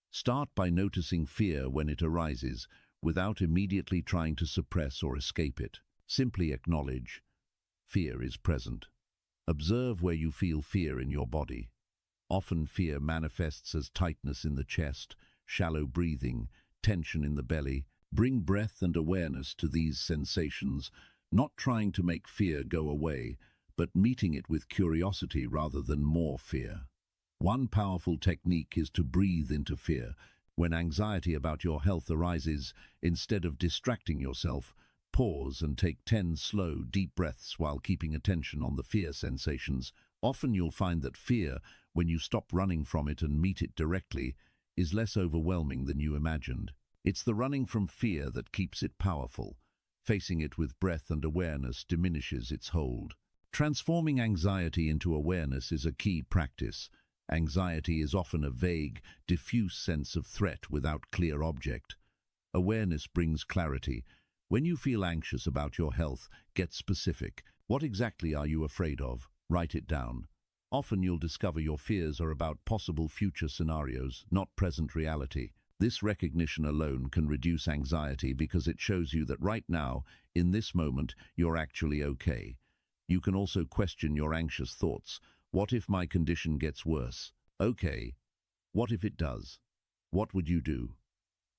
Start by noticing fear when it arises, without immediately trying to suppress or escape it. Simply acknowledge, fear is present. Observe where you feel fear in your body. Often fear manifests as tightness in the chest, shallow breathing, tension in the belly. Bring breath and awareness to these sensations, not trying to make fear go away, but meeting it with curiosity rather than more fear. One powerful technique is to breathe into fear. When anxiety about your health arises, instead of distracting yourself, pause and take 10 slow, deep breaths while keeping attention on the fear sensations. Often you'll find that fear, when you stop running from it and meet it directly, is less overwhelming than you imagined. It's the running from fear that keeps it powerful. Facing it with breath and awareness diminishes its hold. Transforming anxiety into awareness is a key practice. Anxiety is often a vague, diffuse sense of threat without clear object. Awareness brings clarity. When you feel anxious about your health, get specific. What exactly are you afraid of? Write it down. Often you'll discover your fears are about possible future scenarios, not present reality. This recognition alone can reduce anxiety because it shows you that right now, in this moment, you're actually okay. You can also question your anxious thoughts. What if my condition gets worse? Okay. What if it does? What would you do?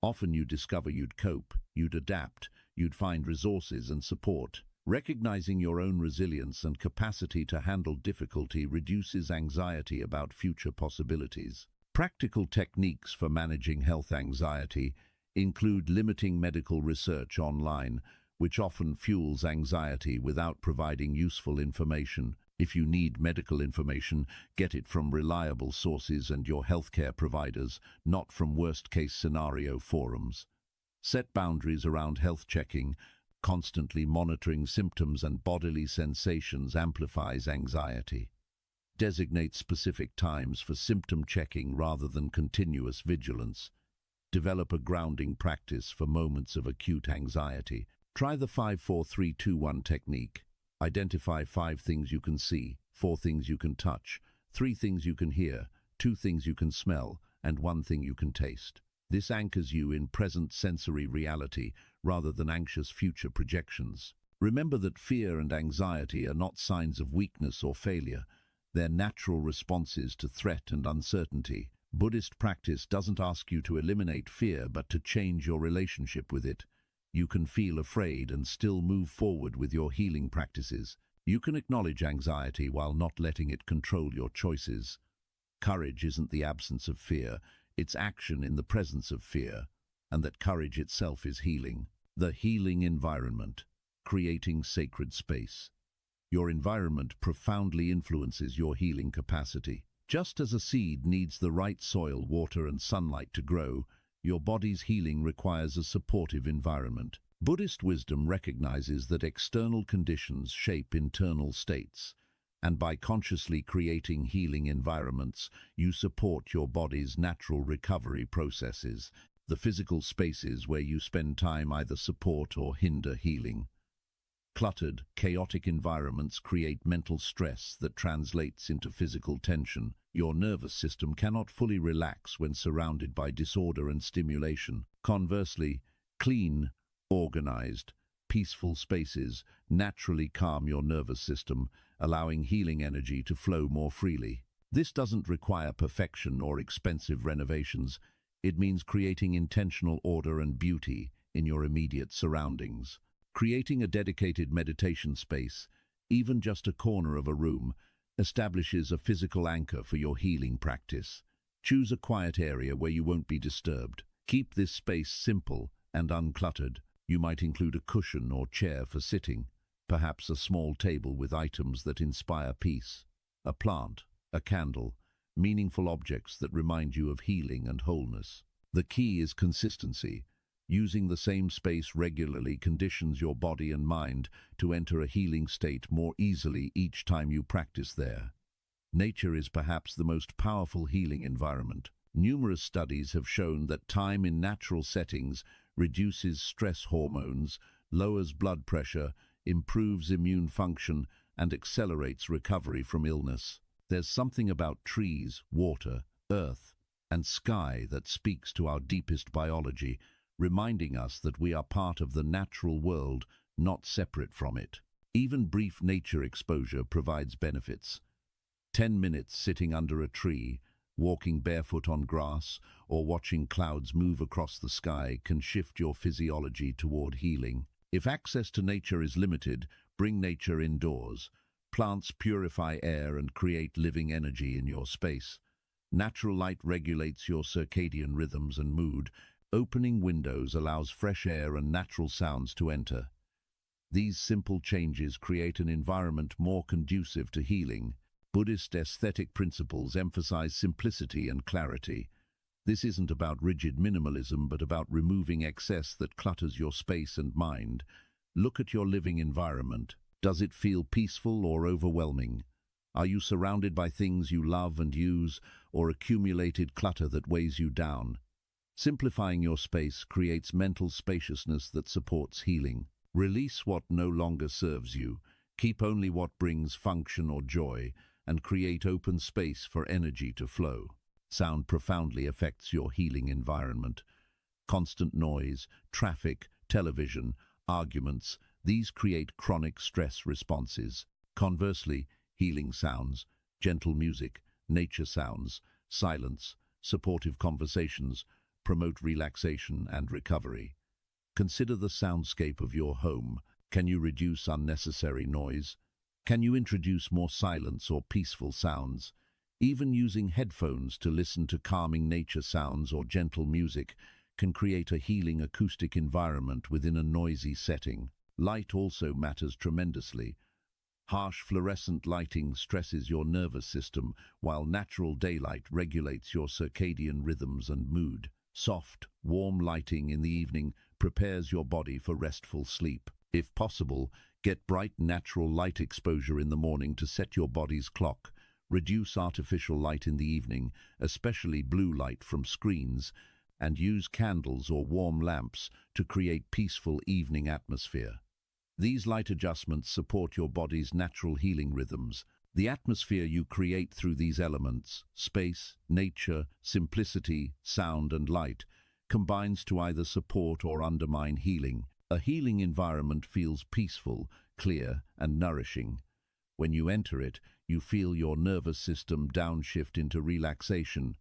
Often you discover you'd cope, you'd adapt, you'd find resources and support. Recognizing your own resilience and capacity to handle difficulty reduces anxiety about future possibilities. Practical techniques for managing health anxiety include limiting medical research online, which often fuels anxiety without providing useful information. If you need medical information, get it from reliable sources and your healthcare providers, not from worst-case scenario forums. Set boundaries around health checking. Constantly monitoring symptoms and bodily sensations amplifies anxiety. Designate specific times for symptom checking rather than continuous vigilance. Develop a grounding practice for moments of acute anxiety. Try the 5-4-3-2-1 technique. Identify 5 things you can see, 4 things you can touch, 3 things you can hear, 2 things you can smell, and 1 thing you can taste. This anchors you in present sensory reality rather than anxious future projections. Remember that fear and anxiety are not signs of weakness or failure. They're natural responses to threat and uncertainty. Buddhist practice doesn't ask you to eliminate fear, but to change your relationship with it. You can feel afraid and still move forward with your healing practices. You can acknowledge anxiety while not letting it control your choices. Courage isn't the absence of fear, it's action in the presence of fear, and that courage itself is healing. The healing environment, creating sacred space. Your environment profoundly influences your healing capacity. Just as a seed needs the right soil, water, and sunlight to grow, your body's healing requires a supportive environment. Buddhist wisdom recognizes that external conditions shape internal states, and by consciously creating healing environments, you support your body's natural recovery processes. The physical spaces where you spend time either support or hinder healing. Cluttered, chaotic environments create mental stress that translates into physical tension. Your nervous system cannot fully relax when surrounded by disorder and stimulation. Conversely, clean, organized, peaceful spaces naturally calm your nervous system, allowing healing energy to flow more freely. This doesn't require perfection or expensive renovations. It means creating intentional order and beauty in your immediate surroundings. Creating a dedicated meditation space, even just a corner of a room, establishes a physical anchor for your healing practice. Choose a quiet area where you won't be disturbed. Keep this space simple and uncluttered. You might include a cushion or chair for sitting, perhaps a small table with items that inspire peace, a plant, a candle, meaningful objects that remind you of healing and wholeness. The key is consistency. Using the same space regularly conditions your body and mind to enter a healing state more easily each time you practice there. Nature is perhaps the most powerful healing environment. Numerous studies have shown that time in natural settings reduces stress hormones, lowers blood pressure, improves immune function, and accelerates recovery from illness. There's something about trees, water, earth, and sky that speaks to our deepest biology, reminding us that we are part of the natural world, not separate from it. Even brief nature exposure provides benefits. 10 minutes sitting under a tree, walking barefoot on grass, or watching clouds move across the sky can shift your physiology toward healing. If access to nature is limited, bring nature indoors. Plants purify air and create living energy in your space. Natural light regulates your circadian rhythms and mood. Opening windows allows fresh air and natural sounds to enter. These simple changes create an environment more conducive to healing. Buddhist aesthetic principles emphasize simplicity and clarity. This isn't about rigid minimalism, but about removing excess that clutters your space and mind. Look at your living environment. Does it feel peaceful or overwhelming? Are you surrounded by things you love and use, or accumulated clutter that weighs you down? Simplifying your space creates mental spaciousness that supports healing. Release what no longer serves you. Keep only what brings function or joy, and create open space for energy to flow. Sound profoundly affects your healing environment. Constant noise, traffic, television, arguments, these create chronic stress responses. Conversely, healing sounds, gentle music, nature sounds, silence, supportive conversations promote relaxation and recovery. Consider the soundscape of your home. Can you reduce unnecessary noise? Can you introduce more silence or peaceful sounds? Even using headphones to listen to calming nature sounds or gentle music can create a healing acoustic environment within a noisy setting. Light also matters tremendously. Harsh fluorescent lighting stresses your nervous system, while natural daylight regulates your circadian rhythms and mood. Soft, warm lighting in the evening prepares your body for restful sleep. If possible, get bright natural light exposure in the morning to set your body's clock. Reduce artificial light in the evening, especially blue light from screens, and use candles or warm lamps to create peaceful evening atmosphere. These light adjustments support your body's natural healing rhythms. The atmosphere you create through these elements, space, nature, simplicity, sound, and light, combines to either support or undermine healing. A healing environment feels peaceful, clear, and nourishing. When you enter it, you feel your nervous system downshift into relaxation.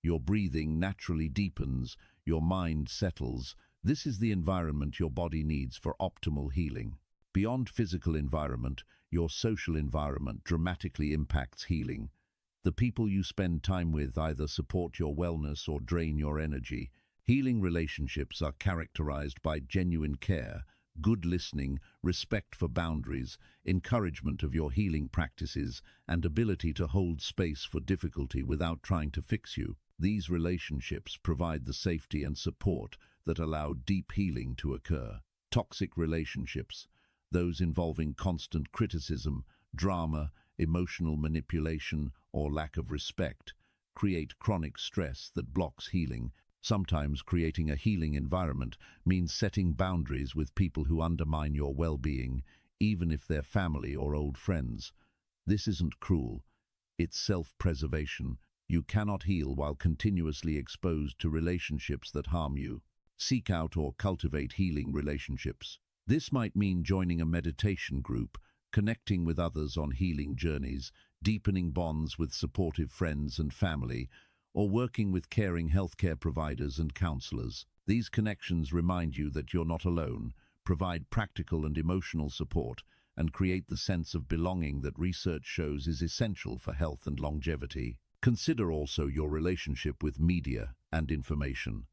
Your breathing naturally deepens, your mind settles. This is the environment your body needs for optimal healing. Beyond physical environment, your social environment dramatically impacts healing. The people you spend time with either support your wellness or drain your energy. Healing relationships are characterized by genuine care, good listening, respect for boundaries, encouragement of your healing practices, and ability to hold space for difficulty without trying to fix you. These relationships provide the safety and support that allow deep healing to occur. Toxic relationships, those involving constant criticism, drama, emotional manipulation, or lack of respect, create chronic stress that blocks healing. Sometimes creating a healing environment means setting boundaries with people who undermine your well-being, even if they're family or old friends. This isn't cruel. It's self-preservation. You cannot heal while continuously exposed to relationships that harm you. Seek out or cultivate healing relationships. This might mean joining a meditation group, connecting with others on healing journeys, deepening bonds with supportive friends and family, or working with caring healthcare providers and counselors. These connections remind you that you're not alone, provide practical and emotional support, and create the sense of belonging that research shows is essential for health and longevity. Consider also your relationship with media and information.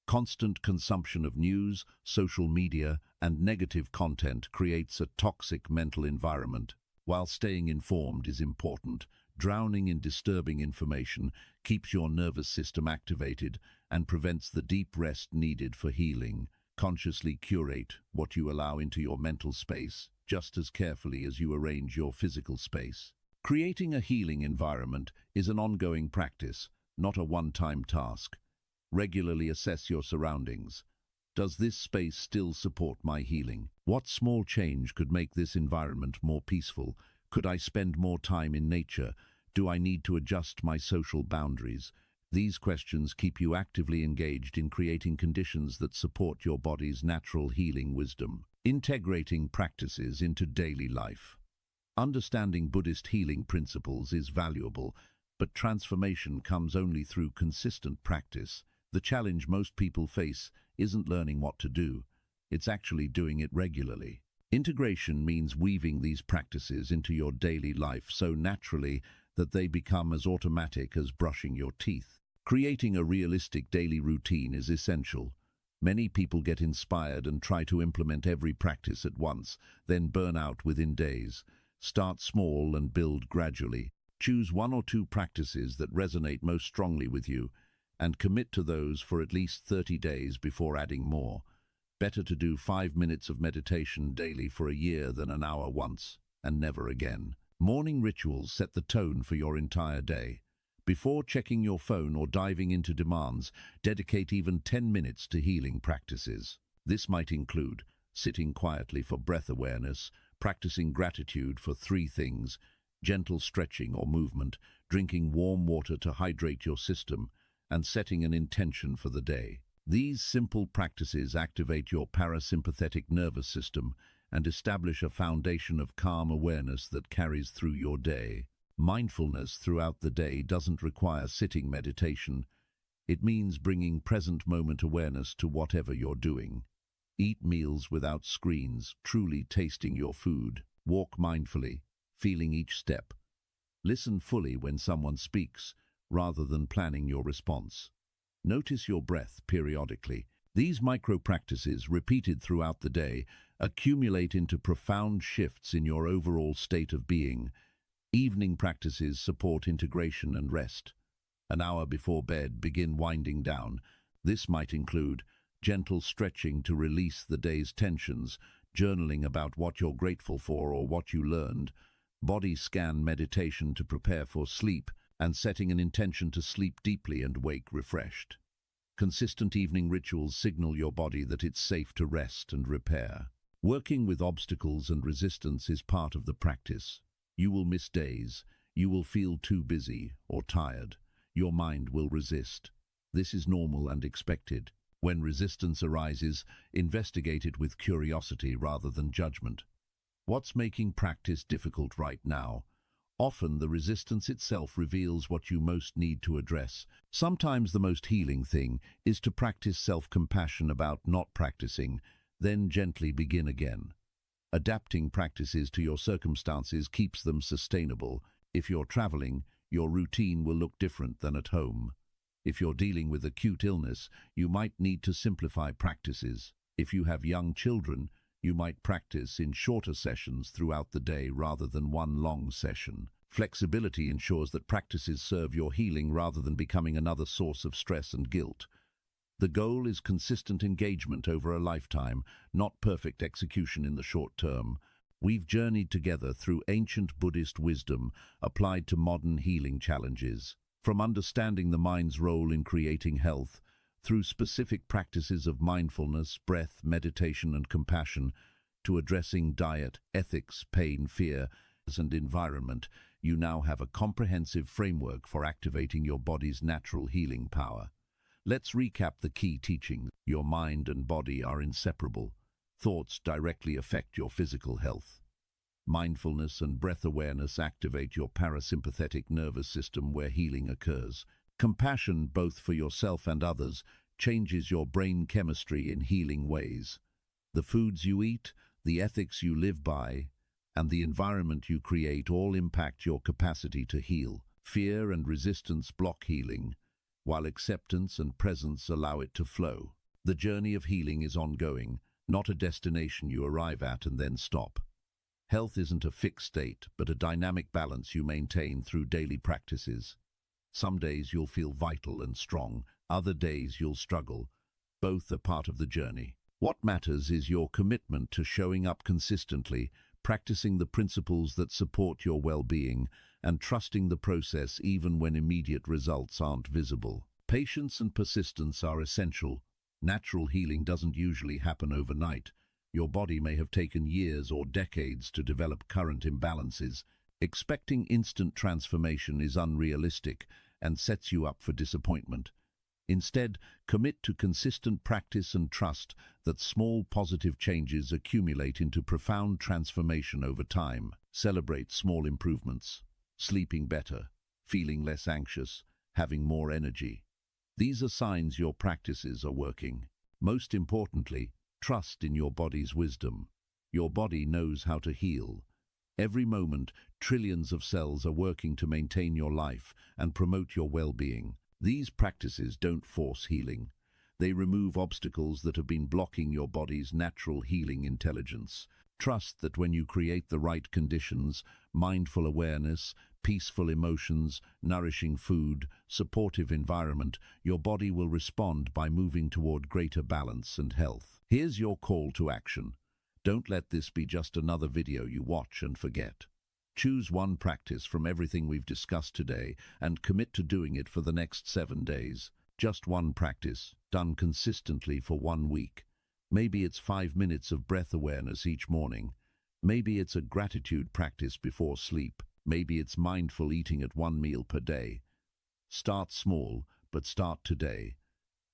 Constant consumption of news, social media, and negative content creates a toxic mental environment. While staying informed is important, drowning in disturbing information keeps your nervous system activated and prevents the deep rest needed for healing. Consciously curate what you allow into your mental space, just as carefully as you arrange your physical space. Creating a healing environment is an ongoing practice, not a one-time task. Regularly assess your surroundings. Does this space still support my healing? What small change could make this environment more peaceful? Could I spend more time in nature? Do I need to adjust my social boundaries? These questions keep you actively engaged in creating conditions that support your body's natural healing wisdom. Integrating practices into daily life. Understanding Buddhist healing principles is valuable, but transformation comes only through consistent practice. The challenge most people face isn't learning what to do, it's actually doing it regularly. Integration means weaving these practices into your daily life so naturally that they become as automatic as brushing your teeth. Creating a realistic daily routine is essential. Many people get inspired and try to implement every practice at once, then burn out within days. Start small and build gradually. Choose one or two practices that resonate most strongly with you, and commit to those for at least 30 days before adding more. Better to do 5 minutes of meditation daily for a year than an hour once, and never again. Morning rituals set the tone for your entire day. Before checking your phone or diving into demands, dedicate even 10 minutes to healing practices. This might include sitting quietly for breath awareness, practicing gratitude for 3 things, gentle stretching or movement, drinking warm water to hydrate your system, and setting an intention for the day. These simple practices activate your parasympathetic nervous system and establish a foundation of calm awareness that carries through your day. Mindfulness throughout the day doesn't require sitting meditation. It means bringing present moment awareness to whatever you're doing. Eat meals without screens, truly tasting your food. Walk mindfully, feeling each step. Listen fully when someone speaks, rather than planning your response. Notice your breath periodically. These micro-practices, repeated throughout the day, accumulate into profound shifts in your overall state of being. Evening practices support integration and rest. An hour before bed, begin winding down. This might include gentle stretching to release the day's tensions, journaling about what you're grateful for or what you learned, body scan meditation to prepare for sleep, and setting an intention to sleep deeply and wake refreshed. Consistent evening rituals signal your body that it's safe to rest and repair. Working with obstacles and resistance is part of the practice. You will miss days. You will feel too busy or tired. Your mind will resist. This is normal and expected. When resistance arises, investigate it with curiosity rather than judgment. What's making practice difficult right now? Often the resistance itself reveals what you most need to address. Sometimes the most healing thing is to practice self-compassion about not practicing, then gently begin again. Adapting practices to your circumstances keeps them sustainable. If you're traveling, your routine will look different than at home. If you're dealing with acute illness, you might need to simplify practices. If you have young children, you might practice in shorter sessions throughout the day rather than one long session. Flexibility ensures that practices serve your healing rather than becoming another source of stress and guilt. The goal is consistent engagement over a lifetime, not perfect execution in the short term. We've journeyed together through ancient Buddhist wisdom applied to modern healing challenges. From understanding the mind's role in creating health, through specific practices of mindfulness, breath, meditation, and compassion, to addressing diet, ethics, pain, fear, and environment, you now have a comprehensive framework for activating your body's natural healing power. Let's recap the key teachings. Your mind and body are inseparable. Thoughts directly affect your physical health. Mindfulness and breath awareness activate your parasympathetic nervous system where healing occurs. Compassion, both for yourself and others, changes your brain chemistry in healing ways. The foods you eat, the ethics you live by, and the environment you create all impact your capacity to heal. Fear and resistance block healing, while acceptance and presence allow it to flow. The journey of healing is ongoing, not a destination you arrive at and then stop. Health isn't a fixed state, but a dynamic balance you maintain through daily practices. Some days you'll feel vital and strong, other days you'll struggle. Both are part of the journey. What matters is your commitment to showing up consistently, practicing the principles that support your well-being, and trusting the process even when immediate results aren't visible. Patience and persistence are essential. Natural healing doesn't usually happen overnight. Your body may have taken years or decades to develop current imbalances. Expecting instant transformation is unrealistic and sets you up for disappointment. Instead, commit to consistent practice and trust that small positive changes accumulate into profound transformation over time. Celebrate small improvements. Sleeping better, feeling less anxious, having more energy. These are signs your practices are working. Most importantly, trust in your body's wisdom. Your body knows how to heal. Every moment, trillions of cells are working to maintain your life and promote your well-being. These practices don't force healing. They remove obstacles that have been blocking your body's natural healing intelligence. Trust that when you create the right conditions, mindful awareness, peaceful emotions, nourishing food, supportive environment, your body will respond by moving toward greater balance and health. Here's your call to action. Don't let this be just another video you watch and forget. Choose one practice from everything we've discussed today and commit to doing it for the next 7 days. Just one practice, done consistently for 1 week. Maybe it's 5 minutes of breath awareness each morning. Maybe it's a gratitude practice before sleep. Maybe it's mindful eating at 1 meal per day. Start small, but start today.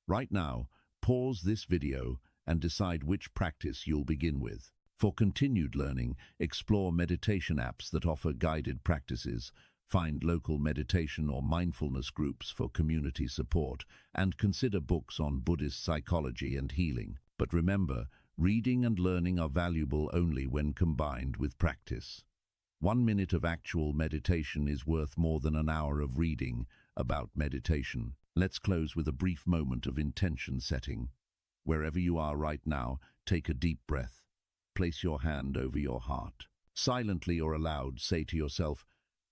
Right now, pause this video and decide which practice you'll begin with. For continued learning, explore meditation apps that offer guided practices, find local meditation or mindfulness groups for community support, and consider books on Buddhist psychology and healing. But remember, reading and learning are valuable only when combined with practice. 1 minute of actual meditation is worth more than an hour of reading about meditation. Let's close with a brief moment of intention setting. Wherever you are right now, take a deep breath. Place your hand over your heart. Silently or aloud, say to yourself,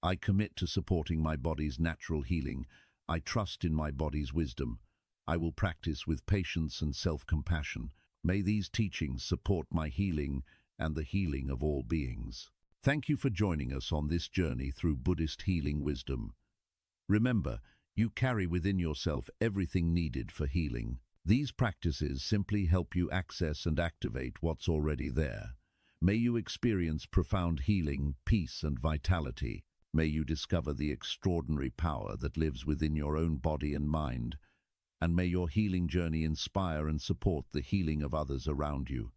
I commit to supporting my body's natural healing. I trust in my body's wisdom. I will practice with patience and self-compassion. May these teachings support my healing and the healing of all beings. Thank you for joining us on this journey through Buddhist healing wisdom. Remember, you carry within yourself everything needed for healing. These practices simply help you access and activate what's already there. May you experience profound healing, peace, and vitality. May you discover the extraordinary power that lives within your own body and mind. And may your healing journey inspire and support the healing of others around you.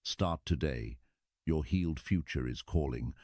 Start today. Your healed future is calling.